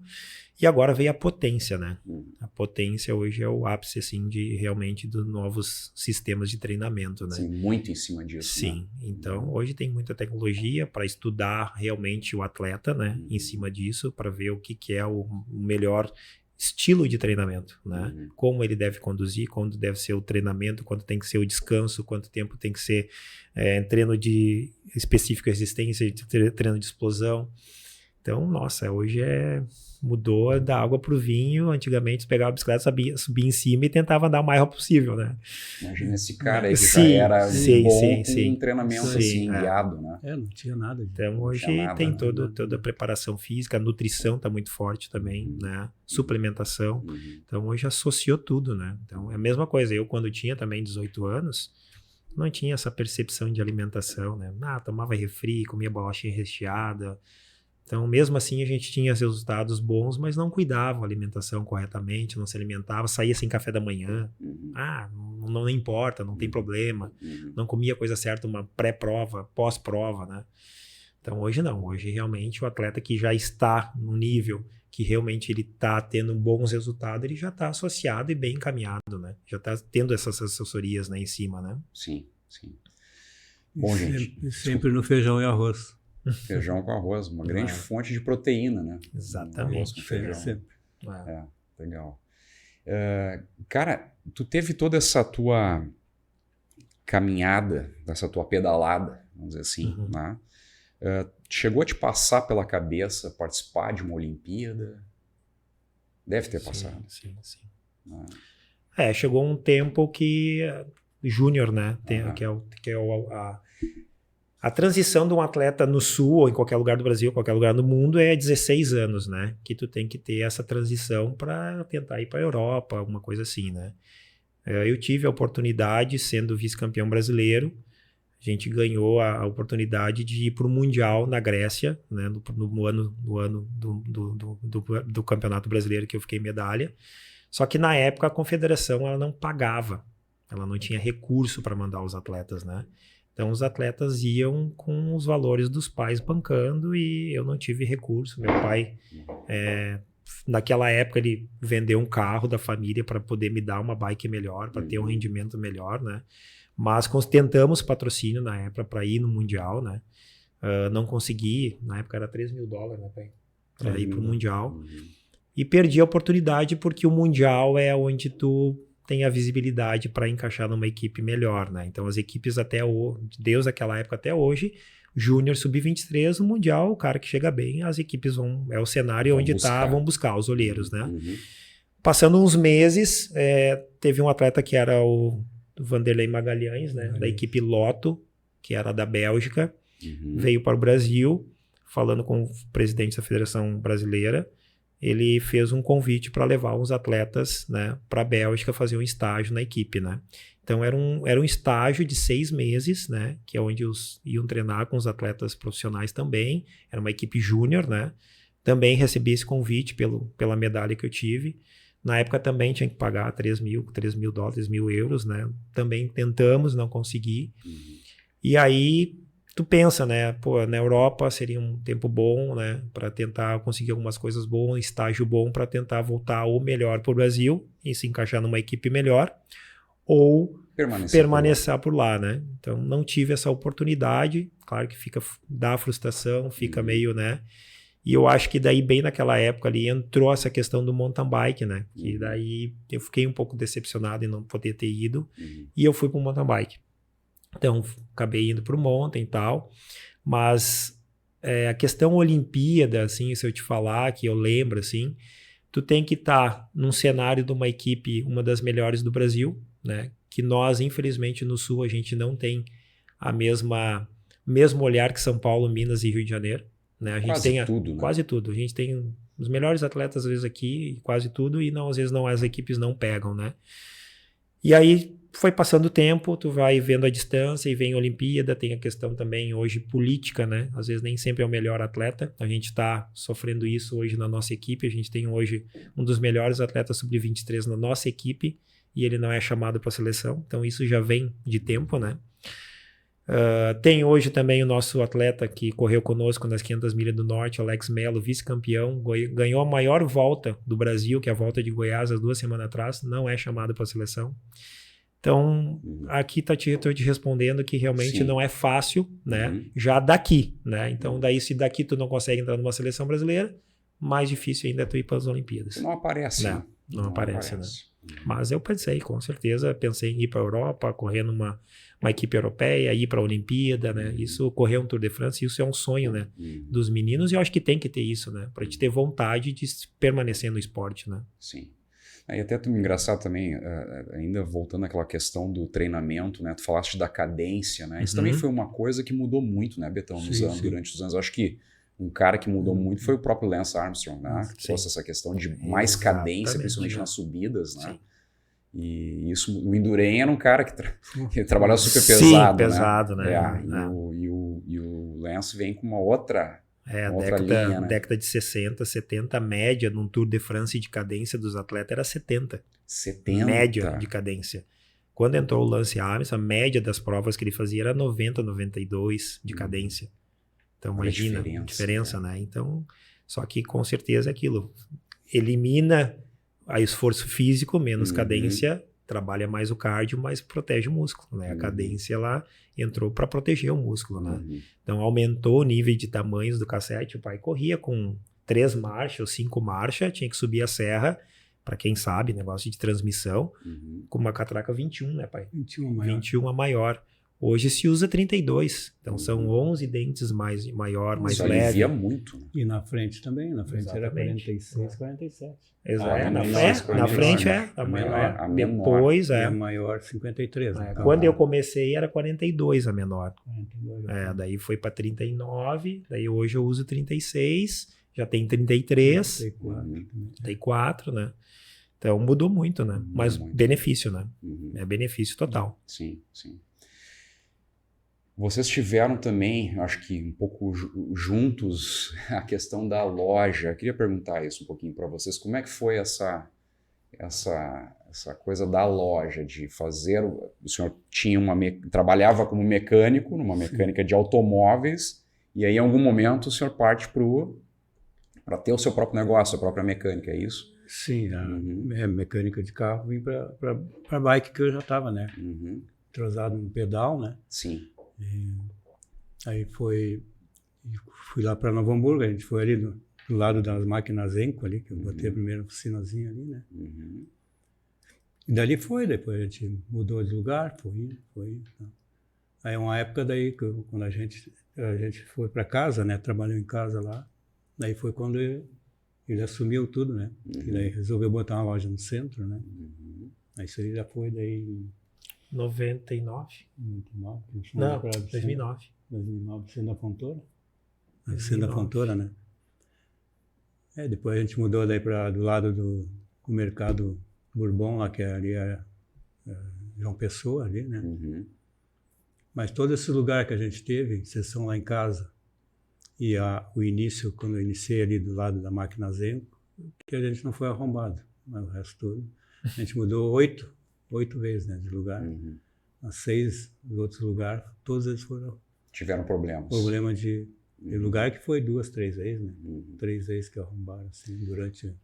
E agora veio a potência, né? A potência hoje é o ápice, assim, realmente dos novos sistemas de treinamento, né? Sim, muito em cima disso. Sim. Né? Então, hoje tem muita tecnologia para estudar realmente o atleta, né? Em cima disso, para ver o que é o melhor estilo de treinamento, né? Como ele deve conduzir, quando deve ser o treinamento, quando tem que ser o descanso, quanto tempo tem que ser treino de específico resistência, treino de explosão. Então, nossa, hoje mudou da água pro vinho. Antigamente, você pegava a bicicleta, subia em cima e tentava andar o mais rápido possível, né? Imagina esse cara aí que Sim, já era sim, bom sim, com sim. um treinamento Sim, assim, é. guiado, né? Não tinha nada. Então, hoje tinha nada, tem né? toda a preparação física, a nutrição tá muito forte também, né? Suplementação. Então, hoje associou tudo, né? Então, é a mesma coisa. Eu, quando tinha também 18 anos, não tinha essa percepção de alimentação, né? Tomava refri, comia bolachinha recheada. Então, mesmo assim, a gente tinha resultados bons, mas não cuidava da alimentação corretamente, não se alimentava, saía sem café da manhã. Não importa, não tem problema. Não comia a coisa certa, uma pré-prova, pós-prova, né? Então, hoje não. Hoje, realmente, o atleta que já está no nível que realmente ele está tendo bons resultados, ele já está associado e bem encaminhado, né? Já está tendo essas assessorias, né, em cima, né? Sim. Bom, gente. Sempre no feijão e arroz. Feijão com arroz, uma grande fonte de proteína, né? Exatamente. Arroz com feijão. Sempre. Legal. Cara, tu teve toda essa tua caminhada, essa tua pedalada, vamos dizer assim, né? Chegou a te passar pela cabeça participar de uma Olimpíada? Deve ter passado. Sim. Chegou um tempo que júnior, né? Que é a transição de um atleta no Sul ou em qualquer lugar do Brasil, qualquer lugar do mundo, é 16 anos, né? Que tu tem que ter essa transição para tentar ir para a Europa, alguma coisa assim, né? Eu tive a oportunidade, sendo vice-campeão brasileiro, a gente ganhou a oportunidade de ir para o Mundial na Grécia, né? No ano do Campeonato Brasileiro que eu fiquei medalha. Só que na época a confederação ela não pagava, ela não tinha recurso para mandar os atletas, né? Então, os atletas iam com os valores dos pais bancando e eu não tive recurso. Meu pai, naquela época, ele vendeu um carro da família para poder me dar uma bike melhor, para ter um rendimento melhor, né? Mas tentamos patrocínio na época para ir no Mundial, né? Não consegui, na época era $3.000, né, pai? Para ir para o Mundial. E perdi a oportunidade porque o Mundial é onde tu tem a visibilidade para encaixar numa equipe melhor, né? Então, as equipes desde aquela época até hoje, Júnior, Sub-23, no Mundial, o cara que chega bem, as equipes é o cenário onde vão buscar os olheiros, né? Passando uns meses, teve um atleta que era o Vanderlei Magalhães, né? Da equipe Lotto, que era da Bélgica, veio para o Brasil, falando com o presidente da Federação Brasileira, ele fez um convite para levar uns atletas, né, para a Bélgica fazer um estágio na equipe, né? Então era um estágio de 6 meses, né, que é onde iam treinar com os atletas profissionais também. Era uma equipe júnior, né? Também recebi esse convite pela medalha que eu tive. Na época também tinha que pagar $3.000, €3.000, né? Também tentamos, não consegui. E aí tu pensa, né? Pô, na Europa seria um tempo bom, né? Para tentar conseguir algumas coisas boas, estágio bom para tentar voltar ou melhor para o Brasil e se encaixar numa equipe melhor, ou permanecer por lá, né? Então não tive essa oportunidade. Claro que dá frustração, fica meio, né? E eu acho que daí bem naquela época ali entrou essa questão do mountain bike, né? Que daí eu fiquei um pouco decepcionado em não poder ter ido e eu fui para o mountain bike. Então, acabei indo para o mountain e tal, mas a questão Olimpíada, assim, se eu te falar, que eu lembro, assim, tu tem que estar num cenário de uma equipe, uma das melhores do Brasil, né? Que nós, infelizmente, no Sul, a gente não tem mesmo olhar que São Paulo, Minas e Rio de Janeiro, né? A gente tem tudo, né? Quase tudo. A gente tem os melhores atletas, às vezes, aqui, quase tudo, e não, às vezes as equipes não pegam, né? E aí foi passando o tempo, tu vai vendo a distância e vem a Olimpíada, tem a questão também hoje política, né? Às vezes nem sempre é o melhor atleta, a gente está sofrendo isso hoje na nossa equipe, a gente tem hoje um dos melhores atletas sub-23 na nossa equipe e ele não é chamado para a seleção, então isso já vem de tempo, né? Tem hoje também o nosso atleta que correu conosco nas 500 milhas do Norte, Alex Melo, vice-campeão, ganhou a maior volta do Brasil, que é a volta de Goiás, há 2 semanas atrás, não é chamado para a seleção. Então, aqui estou te respondendo que realmente não é fácil, né? Já daqui, né? Então, daí se daqui tu não consegue entrar numa seleção brasileira, mais difícil ainda é tu ir para as Olimpíadas. Não aparece. Não aparece, né? Mas eu pensei, com certeza, em ir para a Europa, correr numa equipe europeia, ir para a Olimpíada, né? Isso, correr um Tour de France, isso é um sonho, né? Dos meninos, e eu acho que tem que ter isso, né? Para te ter vontade de permanecer no esporte, né? Sim. E até engraçado também, ainda voltando àquela questão do treinamento, né? Tu falaste da cadência, né? Isso também foi uma coisa que mudou muito, né, Betão, durante os anos. Eu acho que um cara que mudou muito foi o próprio Lance Armstrong, né? Que trouxe essa questão de mais cadência, principalmente nas subidas, né? E isso, o Indurain era um cara que trabalhava super pesado, pesado, né? E o Lance vem com uma outra linha, né? Década de 60, 70, a média num Tour de France de cadência dos atletas era 70. 70? Média de cadência. Quando entrou o Lance Armstrong, a média das provas que ele fazia era 90, 92 de cadência. Então, imagina a diferença, né? Então, só que com certeza é aquilo. Elimina o esforço físico, menos cadência, trabalha mais o cardio, mas protege o músculo, né? A cadência, ela entrou para proteger o músculo, né? Então, aumentou o nível de tamanhos do cassete. O pai corria com 3 marchas ou 5 marchas, tinha que subir a serra, para quem sabe, negócio de transmissão, com uma catraca 21, né, pai? 21 a maior. Hoje se usa 32, então são 11 dentes mais leve. Alivia muito. Né? E na frente também, na frente era 46, 47. Exato, na frente a maior. A menor. Depois a maior 53. Né? Quando eu comecei era 42 a menor. 42, daí foi para 39, daí hoje eu uso 36, já tem 33, 34, né? Então mudou muito, né? Mas benefício, né? É benefício total. Sim, sim. Vocês tiveram também, acho que um pouco juntos, a questão da loja. Eu queria perguntar isso um pouquinho para vocês. Como é que foi essa coisa da loja, de fazer... O senhor trabalhava como mecânico, numa mecânica de automóveis, e aí em algum momento o senhor parte para ter o seu próprio negócio, a própria mecânica, é isso? Sim, a mecânica de carro, vim para a bike que eu já estava, né? Entrosado no pedal, né? Sim. Aí fui lá para Novo Hamburgo, a gente foi ali do lado das máquinas Enco ali, que eu botei a primeira oficinazinha ali, né? E dali depois a gente mudou de lugar, foi indo. Tá. Aí uma época daí, quando a gente foi para casa, né? Trabalhou em casa lá, daí foi quando ele assumiu tudo, né? E daí resolveu botar uma loja no centro, né? Aí isso aí já foi daí... 99? 99? Não, 2009. 2009, sendo da Fontoura. Sendo da Fontoura, né? Depois a gente mudou daí para do lado do mercado Bourbon, lá que ali era João Pessoa, ali, né? Mas todo esse lugar que a gente teve, exceção lá em casa, e o início, quando eu iniciei ali do lado da máquina Zenco, que a gente não foi arrombado, mas o resto tudo. A gente mudou 8 vezes, né, de lugar. As 6 dos outros lugares, todos eles tiveram problemas. Problema de lugar que foi 2, 3 vezes, né? 3 vezes que arrombaram, assim, durante...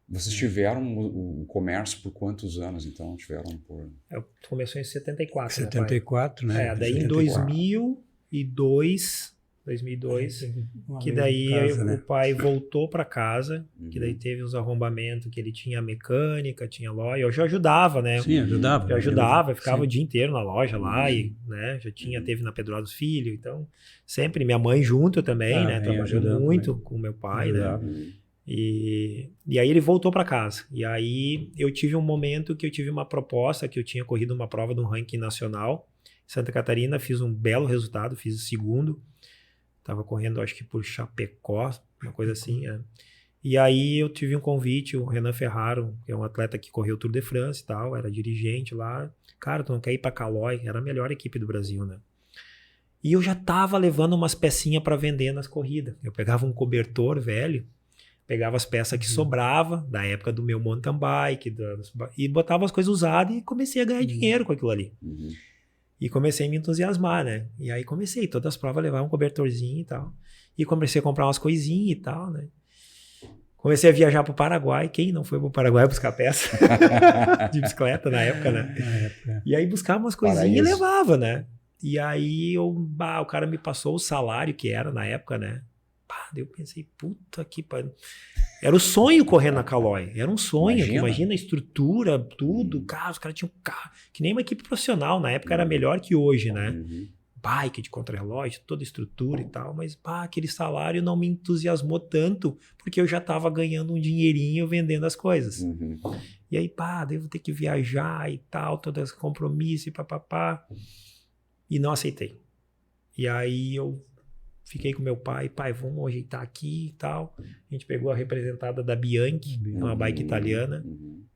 Vocês tiveram o comércio por quantos anos, então? Começou em 74, 74, né? Daí 74. Em 2002, que daí o pai voltou para casa, que daí teve uns arrombamentos, que ele tinha mecânica, tinha loja, eu já ajudava, né? Sim, ajudava. Eu ajudava, ficava o dia inteiro na loja lá, e, né, teve na Pedro dos Filhos, então sempre, minha mãe junto também, né, trabalhando muito com meu pai, né? E aí ele voltou para casa, e aí eu tive um momento que eu tive uma proposta, que eu tinha corrido uma prova de um ranking nacional, em Santa Catarina, fiz um belo resultado, fiz o segundo, estava correndo, acho que por Chapecó, uma coisa assim. E aí eu tive um convite, o Renan Ferraro, que é um atleta que correu o Tour de France e tal, era dirigente lá. Cara, tu não quer ir para Calói? Era a melhor equipe do Brasil, né? E eu já tava levando umas pecinhas para vender nas corridas. Eu pegava um cobertor velho, pegava as peças que sobrava, da época do meu mountain bike, e botava as coisas usadas e comecei a ganhar dinheiro com aquilo ali. E comecei a me entusiasmar, né? E aí todas as provas levar um cobertorzinho e tal. E comecei a comprar umas coisinhas e tal, né? Comecei a viajar pro Paraguai. Quem não foi pro Paraguai buscar peça de bicicleta na época, né? E aí buscava umas coisinhas e levava, né? E aí o cara me passou o salário que era na época, né? Daí eu pensei, puta que pariu. Era o sonho correr na Caloi. Era um sonho. Imagina A estrutura, tudo. Cara, os caras tinham carro. Que nem uma equipe profissional. Na época era melhor que hoje, né? Bike de contrarrelógio, toda a estrutura e tal. Mas, aquele salário não me entusiasmou tanto, porque eu já estava ganhando um dinheirinho vendendo as coisas. E aí, devo ter que viajar e tal, todo esse compromisso e papapá. E não aceitei. E aí eu fiquei com meu pai, vamos ajeitar aqui e tal. A gente pegou a representada da Bianchi, uma bike italiana,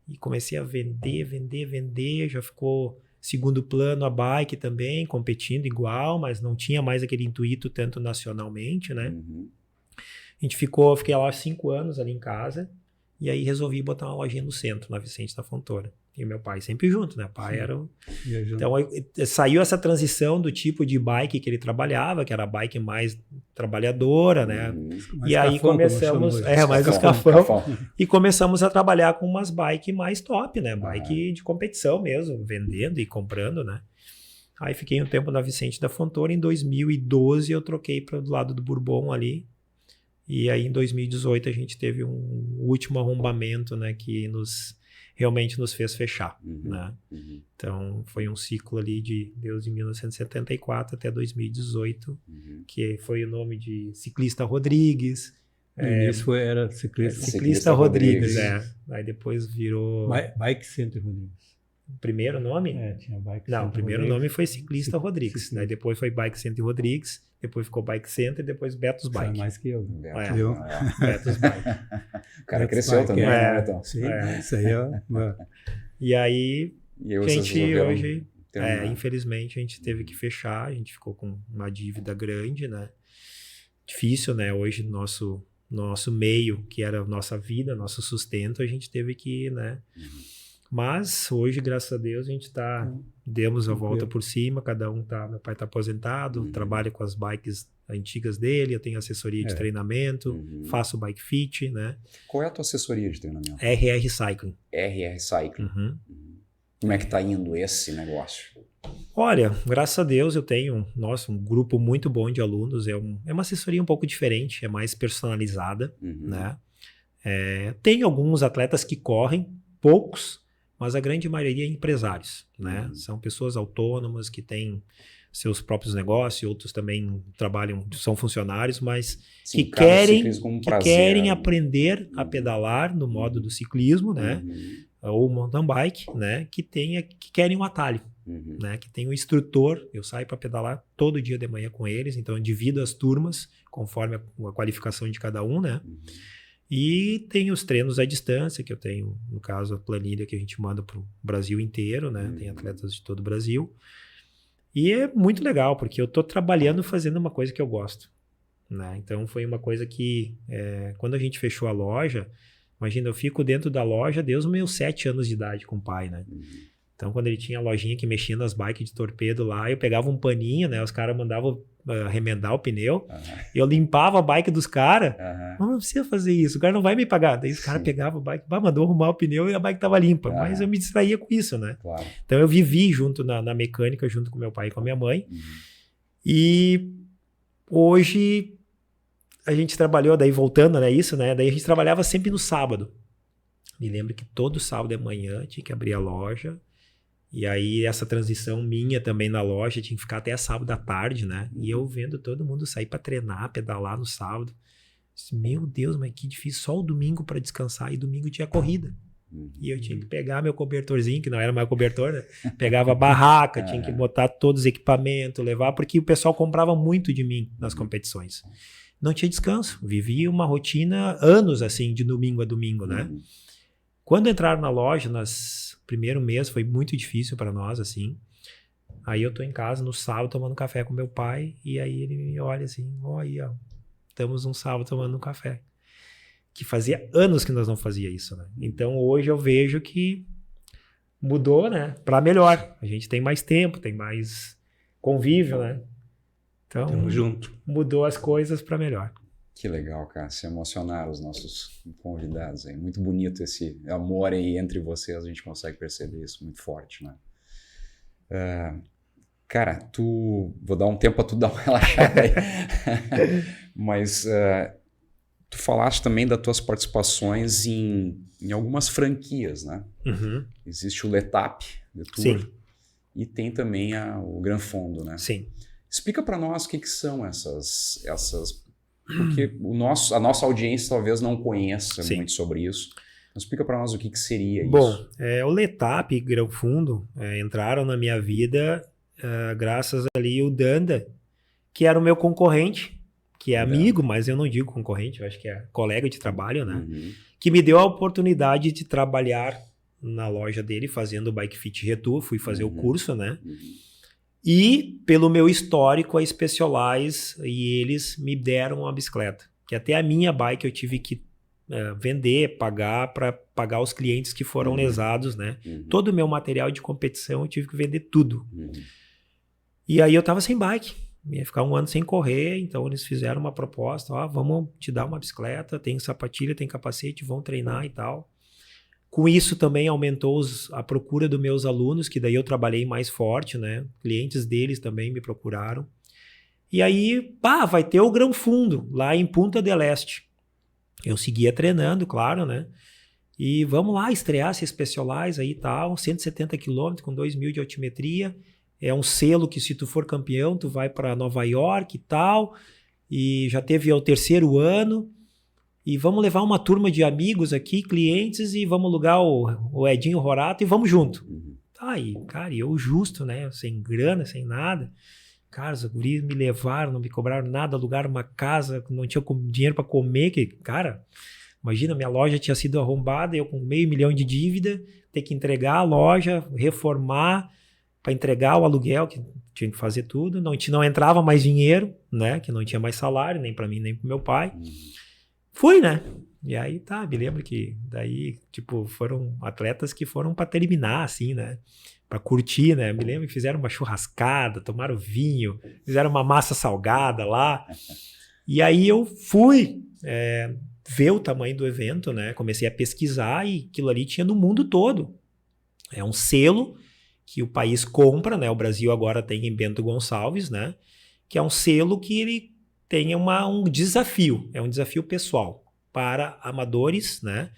e comecei a vender. Já ficou segundo plano a bike também, competindo igual, mas não tinha mais aquele intuito tanto nacionalmente, né? Fiquei lá 5 anos ali em casa, e aí resolvi botar uma lojinha no centro, na Vicente da Fontoura. E meu pai sempre junto, né? O pai era o... Então, saiu essa transição do tipo de bike que ele trabalhava, que era a bike mais trabalhadora, né? E aí começamos... mais escafão. E começamos a trabalhar com umas bikes mais top, né? Bike de competição mesmo, vendendo e comprando, né? Aí fiquei um tempo na Vicente da Fontoura. Em 2012 eu troquei para do lado do Bourbon ali. E aí em 2018 a gente teve um último arrombamento, né? Que realmente nos fez fechar, né? Então, foi um ciclo ali de 1974 até 2018, que foi o nome de Ciclista Rodrigues. Isso era Ciclista Rodrigues, Aí depois virou... Bike Center Rodrigues. O primeiro nome? Tinha Bike Não, Center o primeiro Rodrigues. nome foi Ciclista Rodrigues. Daí depois foi Bike Center Rodrigues, depois ficou Bike Center, depois Betos Bike. Sabe mais que eu. Betos Bike. O cara cresceu também, né, Betão? Sim, isso aí E aí, a gente hoje, infelizmente, a gente teve que fechar, a gente ficou com uma dívida grande, né? Difícil, né? Hoje, nosso meio, que era a nossa vida, nosso sustento, a gente teve que, né? Mas hoje, graças a Deus, a gente demos a volta por cima, meu pai tá aposentado, trabalha com as bikes antigas dele, eu tenho assessoria de treinamento, faço bike fit, né? Qual é a tua assessoria de treinamento? RR Cycling. RR Cycling. Como é que tá indo esse negócio? Olha, graças a Deus eu tenho, um grupo muito bom de alunos, é uma assessoria um pouco diferente, é mais personalizada, né? Tem alguns atletas que correm, poucos, mas a grande maioria é empresários, né? São pessoas autônomas que seus próprios negócios, outros também trabalham, são funcionários, mas que querem aprender a pedalar no modo do ciclismo, né? Ou mountain bike, né? Que querem um atalho, né? Que tem um instrutor. Eu saio para pedalar todo dia de manhã com eles, então eu divido as turmas conforme a qualificação de cada um, né? E tem os treinos à distância, que eu tenho, no caso, a planilha que a gente manda para o Brasil inteiro, né? Tem atletas de todo o Brasil. E é muito legal, porque eu estou trabalhando fazendo uma coisa que eu gosto, né? Então, foi uma coisa que, quando a gente fechou a loja, imagina, eu fico dentro da loja desde os meus 7 anos de idade com o pai, né? Então, quando ele tinha a lojinha que mexia nas bikes de torpedo lá, eu pegava um paninho, né? Os caras mandavam remendar o pneu, eu limpava a bike dos caras, não precisa fazer isso, o cara não vai me pagar. Daí os caras pegavam a bike, mandou arrumar o pneu e a bike tava limpa, mas eu me distraía com isso, né? Claro. Então eu vivi junto na mecânica, junto com meu pai e com a minha mãe, e hoje a gente trabalhou, daí voltando, né, isso, né, daí a gente trabalhava sempre no sábado. Me lembro que todo sábado de manhã tinha que abrir a loja. E aí, essa transição minha também na loja tinha que ficar até sábado à tarde, né? E eu vendo todo mundo sair para treinar, pedalar no sábado. Meu Deus, mas que difícil. Só o domingo para descansar. E domingo tinha corrida. E eu tinha que pegar meu cobertorzinho, que não era mais cobertor, né? Pegava a barraca, tinha que botar todos os equipamentos, levar, porque o pessoal comprava muito de mim nas competições. Não tinha descanso. Vivia uma rotina, anos assim, de domingo a domingo, né? Quando entraram na loja, primeiro mês foi muito difícil para nós, assim. Aí eu tô em casa no sábado tomando café com meu pai, e aí ele me olha assim, aí, ó, estamos um sábado tomando um café. Que fazia anos que nós não fazia isso, né? Então hoje eu vejo que mudou, né? Para melhor. A gente tem mais tempo, tem mais convívio, né? Então, tamo junto. Mudou as coisas para melhor. Que legal, cara. Se emocionaram os nossos convidados aí. Muito bonito esse amor aí entre vocês. A gente consegue perceber isso muito forte, né? Cara, vou dar um tempo para tu dar uma relaxada aí. Mas Tu falaste também das tuas participações em algumas franquias, né? Uhum. Existe o Letap, The Tour, Sim. E tem também o Gran Fondo, né? Sim. Explica para nós o que são essas porque a nossa audiência talvez não conheça Sim. muito sobre isso. Então, explica para nós o que seria Bom, isso. o Letap e Gran Fundo entraram na minha vida graças ali o Danda, que era o meu concorrente, que é amigo, mas eu não digo concorrente, eu acho que é colega de trabalho, né? Uhum. Que me deu a oportunidade de trabalhar na loja dele fazendo o Bike Fit Retour, fui fazer o curso, né? E pelo meu histórico, a Specialized e eles me deram uma bicicleta, que até a minha bike eu tive que vender, pagar para pagar os clientes que foram lesados, né? Todo o meu material de competição eu tive que vender tudo. E aí eu tava sem bike, ia ficar 1 ano sem correr, então eles fizeram uma proposta, vamos te dar uma bicicleta, tem sapatilha, tem capacete, vão treinar e tal. Com isso também aumentou a procura dos meus alunos, que daí eu trabalhei mais forte, né? Clientes deles também me procuraram. E aí, vai ter o Gran Fundo, lá em Punta del Este. Eu seguia treinando, claro, né? E vamos lá estrear essa Specialized aí e tal, 170 km com 2.000 de altimetria. É um selo que se tu for campeão, tu vai para Nova York e tal. E já teve o 3º ano. E vamos levar uma turma de amigos aqui, clientes, e vamos alugar o Edinho Rorato e vamos junto. Aí, cara, eu justo, né? Sem grana, sem nada. Cara, os guris me levaram, não me cobraram nada, alugaram uma casa, não tinha dinheiro para comer. Cara, imagina, minha loja tinha sido arrombada, eu com 500 mil de dívida, ter que entregar a loja, reformar, para entregar o aluguel, que tinha que fazer tudo. Não entrava mais dinheiro, né? Que não tinha mais salário, nem para mim, nem para meu pai. Fui, né? E aí, me lembro que daí, foram atletas que foram para terminar, assim, né? Para curtir, né? Me lembro que fizeram uma churrascada, tomaram vinho, fizeram uma massa salgada lá. E aí eu fui ver o tamanho do evento, né? Comecei a pesquisar e aquilo ali tinha no mundo todo. É um selo que o país compra, né? O Brasil agora tem em Bento Gonçalves, né? Que é um selo que ele tem um desafio, é um desafio pessoal para amadores, né?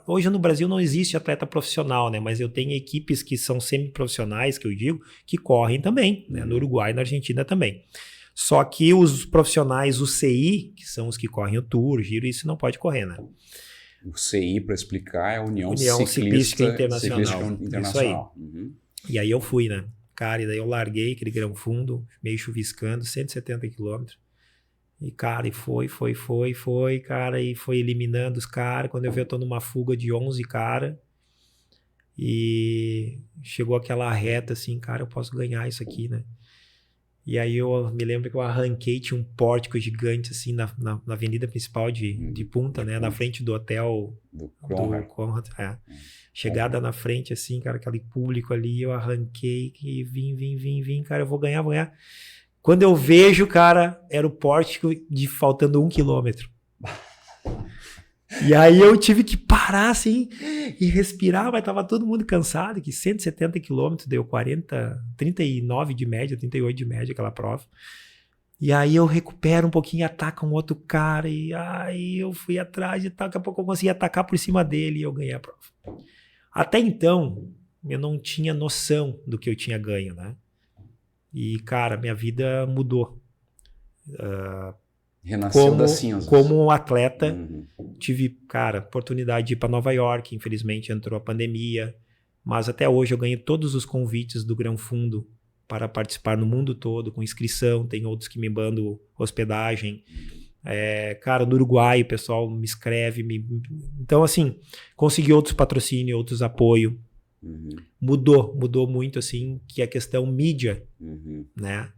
Hoje no Brasil não existe atleta profissional, né? Mas eu tenho equipes que são semiprofissionais, que eu digo, que correm também, né? No Uruguai e na Argentina também. Só que os profissionais UCI, que são os que correm o Tour, Giro, isso não pode correr, né? O CI, para explicar, é a União Ciclística Internacional. Isso aí. E aí eu fui, né? Cara, e daí eu larguei aquele Gran Fundo, meio chuviscando, 170 quilômetros. E, cara, e foi, cara, e foi eliminando os caras. Quando eu vi, eu tô numa fuga de 11 cara. E chegou aquela reta assim, cara, eu posso ganhar isso aqui, né? E aí eu me lembro que eu arranquei, tinha um pórtico gigante assim na avenida principal de Punta, né? Na frente do hotel do Conrad. Chegada na frente assim, cara, aquele público ali, eu arranquei e vim, cara, eu vou ganhar. Quando eu vejo, cara, era o pórtico faltando 1 quilômetro. E aí eu tive que parar assim e respirar, mas tava todo mundo cansado, que 170 quilômetros deu 39 de média, 38 de média aquela prova. E aí eu recupero um pouquinho, ataca um outro cara, e aí eu fui atrás e tal, daqui a pouco eu consegui atacar por cima dele e eu ganhei a prova. Até então, eu não tinha noção do que eu tinha ganho, né? E, cara, minha vida mudou. Renasceu das cinzas. Como atleta, tive, cara, oportunidade de ir para Nova York. Infelizmente entrou a pandemia, mas até hoje eu ganhei todos os convites do Gran Fundo para participar no mundo todo, com inscrição. Tem outros que me mandam hospedagem. Cara, no Uruguai o pessoal me escreve. Então, assim, consegui outros patrocínios, outros apoios. Mudou muito, assim, que a questão mídia, né?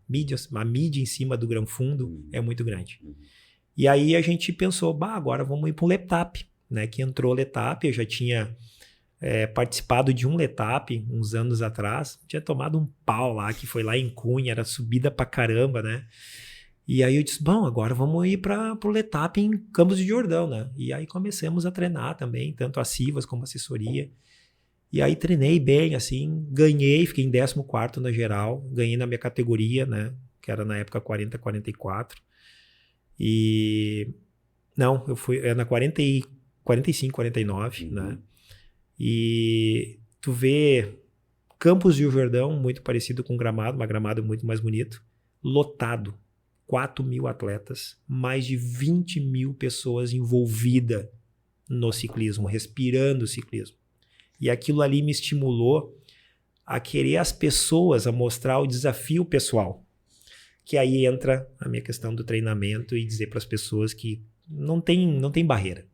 A mídia em cima do Gran Fundo é muito grande. E aí a gente pensou, agora vamos ir para o Letap, né? Que entrou o Letap, eu já tinha participado de um Letap uns anos atrás, tinha tomado um pau lá, que foi lá em Cunha, era subida pra caramba, né? E aí eu disse, agora vamos ir para o Letap em Campos do Jordão, né? E aí começamos a treinar também, tanto as Civas como a assessoria. E aí treinei bem, assim, ganhei, fiquei em 14º na geral, ganhei na minha categoria, né, que era na época 40-44. E... Não, eu fui na 45, 49, né? E tu vê Campos do Jordão, muito parecido com Gramado, mas Gramado muito mais bonito, lotado. 4.000 atletas, mais de 20.000 pessoas envolvidas no ciclismo, respirando o ciclismo. E aquilo ali me estimulou a querer as pessoas, a mostrar o desafio pessoal. Que aí entra a minha questão do treinamento e dizer para as pessoas que não tem barreira.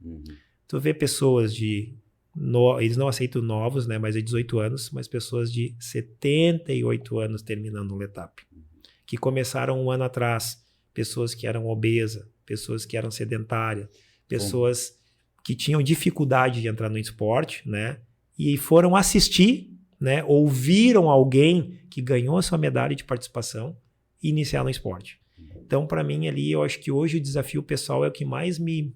Tu vê pessoas eles não aceitam novos, né, mas é 18 anos, mas pessoas de 78 anos terminando o Letap. Que começaram um ano atrás, pessoas que eram obesas, pessoas que eram sedentárias, pessoas que tinham dificuldade de entrar no esporte, né, e foram assistir, né, ouviram alguém que ganhou a sua medalha de participação e iniciar no esporte. Então, para mim, ali, eu acho que hoje o desafio pessoal é o que mais me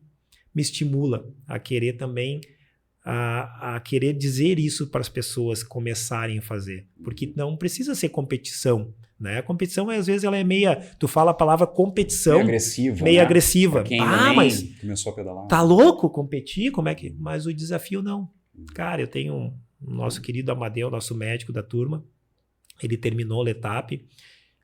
estimula a querer também, a querer dizer isso para as pessoas começarem a fazer. Porque não precisa ser competição, né? A competição, às vezes, ela é tu fala a palavra competição... Meio agressiva. Meio agressiva. Quem mas começou a pedalar. Tá louco competir? Como é que... Mas o desafio não. Cara, eu tenho o nosso querido Amadeu, nosso médico da turma, ele terminou o Letap.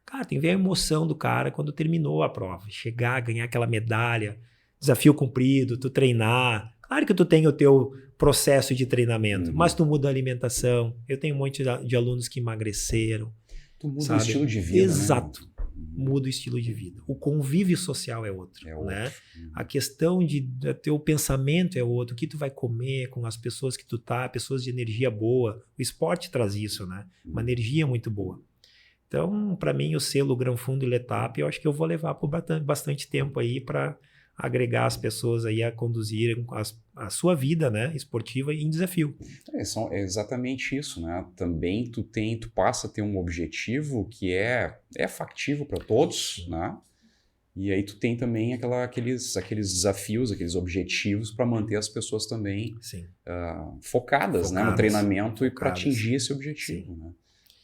Cara, tem que ver a emoção do cara quando terminou a prova. Chegar, ganhar aquela medalha, desafio cumprido, tu treinar. Claro que tu tem o teu processo de treinamento, mas tu muda a alimentação. Eu tenho um monte de alunos que emagreceram. Tu muda o estilo de vida, Exato. Né? Muda o estilo de vida. O convívio social é outro, né? A questão de teu pensamento é outro. O que tu vai comer com as pessoas que tu tá, pessoas de energia boa. O esporte traz isso, né? Uma energia muito boa. Então, para mim, o selo Gran Fundo e Letap, eu acho que eu vou levar por bastante tempo aí para agregar as pessoas aí a conduzirem a sua vida, né, esportiva em desafio. É exatamente isso, né? Também tu passa a ter um objetivo que é factível para todos, né? E aí tu tem também aqueles desafios, aqueles objetivos para manter as pessoas também focadas, né, no treinamento e para atingir esse objetivo, né?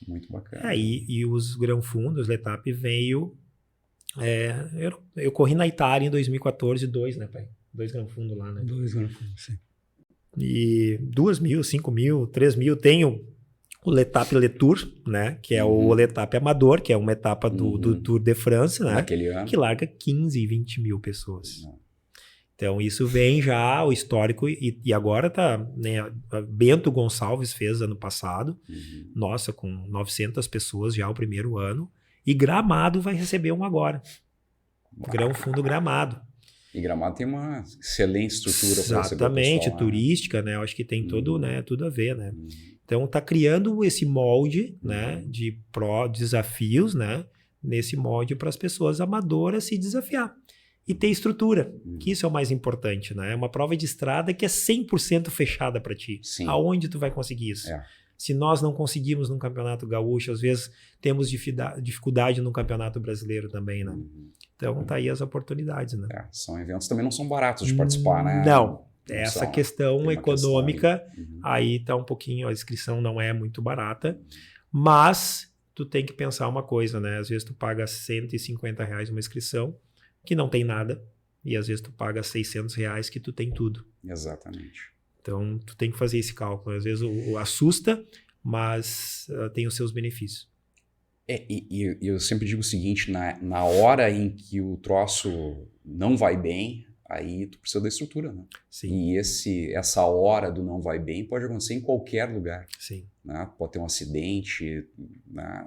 Muito bacana. E os Gran Fundos, Letap veio... eu corri na Itália em 2014, 2 Gran Fundo lá, né? 2 Gran Fundo, sim. E 2.000, 5.000, 3.000, tenho o Letap Le Tour, né? Que é o Letap amador, que é uma etapa do Tour de France, né? Naquele ano. Que larga 15, 20 mil pessoas. Então, isso vem já, o histórico, e agora tá, né, Bento Gonçalves fez ano passado, nossa, com 900 pessoas já o primeiro ano, e Gramado vai receber um agora. Gran Fundo Gramado. E Gramado tem uma excelente estrutura para receber o pessoal. Exatamente, turística, né? Eu acho que tem tudo a ver, né? Então, tá criando esse molde, né, de desafios, né? Nesse molde para as pessoas amadoras se desafiar. E ter estrutura, que isso é o mais importante, né? É uma prova de estrada que é 100% fechada para ti. Sim. Aonde tu vai conseguir isso? Se nós não conseguimos num campeonato gaúcho, às vezes temos dificuldade no campeonato brasileiro também, né? Então tá aí as oportunidades, né? São eventos também não são baratos de participar, né? Não. Essa questão econômica, aí tá um pouquinho, a inscrição não é muito barata, mas tu tem que pensar uma coisa, né? Às vezes tu paga R$150 uma inscrição, que não tem nada, e às vezes tu paga R$600 que tu tem tudo. Exatamente. Então, tu tem que fazer esse cálculo. Às vezes assusta, mas tem os seus benefícios. E eu sempre digo o seguinte, na hora em que o troço não vai bem, aí tu precisa da estrutura, né? Sim. E essa hora do não vai bem pode acontecer em qualquer lugar. Sim. Né? Pode ter um acidente, né?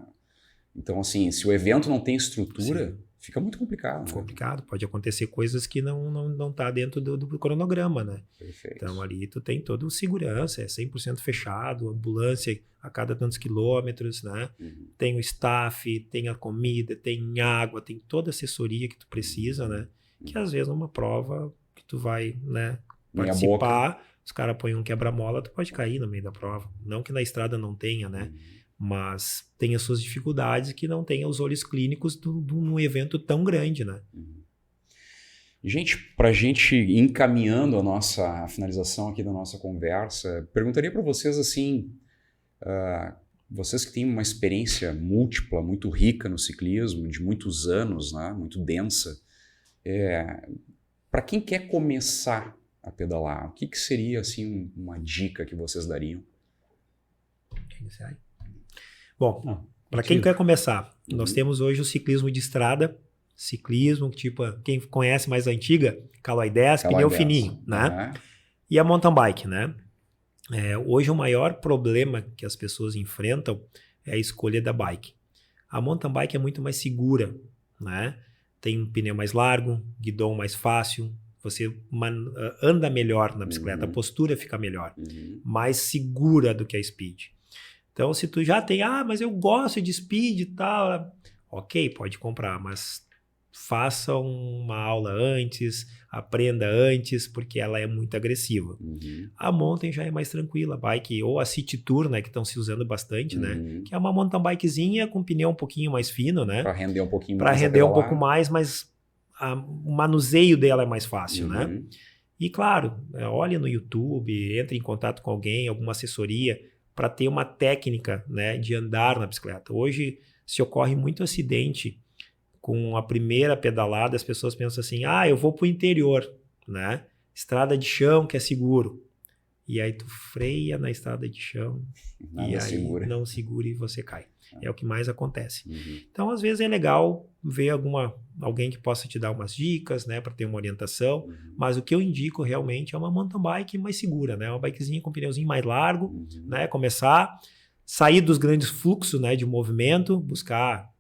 Então, assim, se o evento não tem estrutura... Sim. Fica muito complicado. Né? Complicado, pode acontecer coisas que não tá dentro do cronograma, né? Perfeito. Então ali tu tem toda segurança, é 100% fechado, ambulância a cada tantos quilômetros, né? Tem o staff, tem a comida, tem água, tem toda a assessoria que tu precisa, né? Que às vezes numa prova que tu vai, né, participar, os caras põem um quebra-mola, tu pode cair no meio da prova. Não que na estrada não tenha, né? Mas tem as suas dificuldades que não tem os olhos clínicos num evento tão grande, né? Gente, para a gente ir encaminhando a finalização aqui da nossa conversa, perguntaria para vocês assim, vocês que têm uma experiência múltipla, muito rica no ciclismo, de muitos anos, né, muito densa, para quem quer começar a pedalar, o que seria assim uma dica que vocês dariam? Bom, para quem quer começar, nós temos hoje o ciclismo de estrada, ciclismo, tipo, quem conhece mais a antiga, Caloi 10, pneu fininho, né? E a mountain bike, né? Hoje o maior problema que as pessoas enfrentam é a escolha da bike. A mountain bike é muito mais segura, né? Tem um pneu mais largo, guidão mais fácil, você anda melhor na bicicleta, a postura fica melhor, mais segura do que a speed. Então, se tu já tem, mas eu gosto de speed e tal, ok, pode comprar, mas faça uma aula antes, aprenda antes, porque ela é muito agressiva. A mountain já é mais tranquila, a bike, ou a City Tour, né, que estão se usando bastante, né, que é uma mountain bikezinha com pneu um pouquinho mais fino, né, para render um pouquinho mais. Para render um pouco mais, mas o manuseio dela é mais fácil, né. E claro, olha no YouTube, entre em contato com alguém, alguma assessoria, para ter uma técnica, né, de andar na bicicleta. Hoje se ocorre muito acidente com a primeira pedalada, as pessoas pensam assim, eu vou para o interior, né? Estrada de chão que é seguro. E aí tu freia na estrada de chão e aí não segura e você cai. É o que mais acontece. Então, às vezes é legal ver alguém que possa te dar umas dicas, né, para ter uma orientação, mas o que eu indico realmente é uma mountain bike mais segura, né? Uma bikezinha com pneuzinho mais largo, né? Começar, sair dos grandes fluxos, né, de movimento, buscar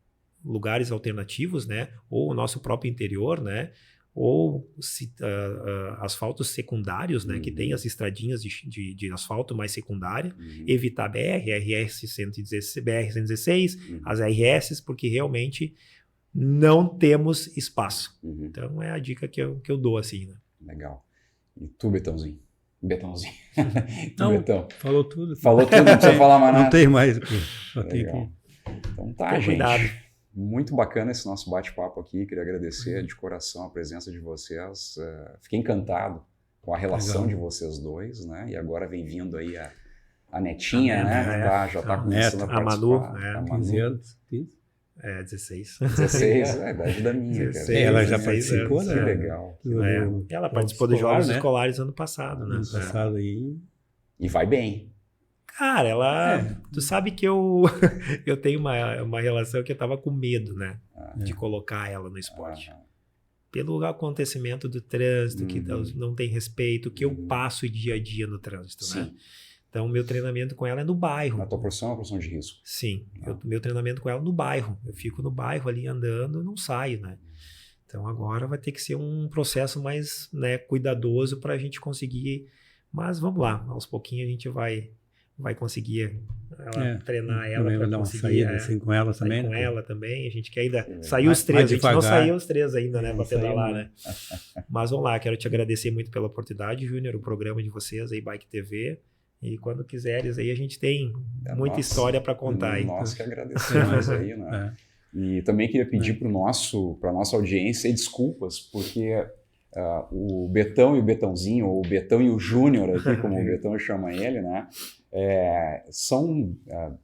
lugares alternativos, né? Ou o nosso próprio interior, né? Ou asfaltos secundários, né? Que tem as estradinhas de asfalto mais secundária, evitar BR, RS 116, BR 116, as RS, porque realmente não temos espaço. Então é a dica que eu dou assim, né? Legal. E tu, Betãozinho? Não, Betão. falou tudo. Falou tudo, não precisa falar mais nada. Não tem mais. Só tem que... Então tá, gente. Cuidado. Muito bacana esse nosso bate-papo aqui. Queria agradecer de coração a presença de vocês. Fiquei encantado com a relação de vocês dois, né? E agora vem vindo aí a netinha, né? Já está começando a participar. A Manu, 15 anos. 16. 16, a idade da minha. 16, ela já participou, anos, né? Que legal. Ela participou dos Jogos Escolares ano passado, né? Ano passado aí. E vai bem. Cara, tu sabe que eu tenho uma relação que eu tava com medo, né? De colocar ela no esporte. Pelo acontecimento do trânsito, que não tem respeito, que eu passo dia a dia no trânsito, né? Então, meu treinamento com ela é no bairro. A tua profissão é uma profissão de risco. Sim. Meu treinamento com ela é no bairro. Eu fico no bairro ali andando, não saio, né? Então, agora vai ter que ser um processo mais, né, cuidadoso para a gente conseguir. Mas vamos lá, aos pouquinhos a gente vai conseguir treinar ela para dar uma conseguir saída assim com ela também. Com ela também. A gente quer ainda sair os três. A gente não saiu os três ainda, né? Para pedalar, né? Mas vamos lá, quero te agradecer muito pela oportunidade, Júnior, o programa de vocês aí, Bike TV. E quando quiseres, aí a gente tem muita história para contar aí. Nós que agradecemos aí, né? E também queria pedir para a nossa audiência desculpas, porque o Betão e o Betãozinho, ou o Betão e o Júnior aqui, como o Betão chama ele, né? São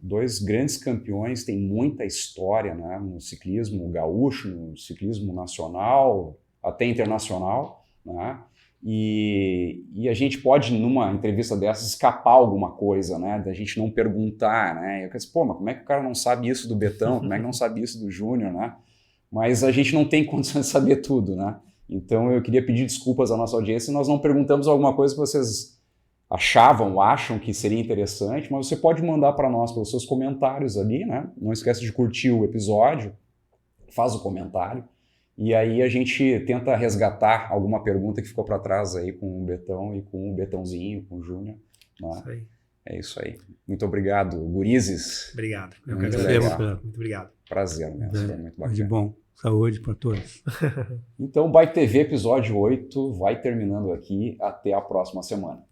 dois grandes campeões, têm muita história, né, no ciclismo gaúcho, no ciclismo nacional, até internacional, né? E a gente pode, numa entrevista dessas, escapar alguma coisa, né? Da gente não perguntar, né? Eu penso, mas como é que o cara não sabe isso do Betão? Como é que não sabe isso do Júnior, né? Mas a gente não tem condição de saber tudo, né? Então eu queria pedir desculpas à nossa audiência se nós não perguntamos alguma coisa que vocês acham que seria interessante, mas você pode mandar para nós pelos seus comentários ali, né? Não esquece de curtir o episódio, faz o comentário. E aí a gente tenta resgatar alguma pergunta que ficou para trás aí com o Betão e com o Betãozinho, com o Júnior. Né? Isso aí. É isso aí. Muito obrigado, gurizes. Obrigado. Eu muito legal. Muito obrigado. Prazer mesmo. Foi muito bacana. De bom. Saúde para todos. Então, Bike TV episódio 8 vai terminando aqui. Até a próxima semana.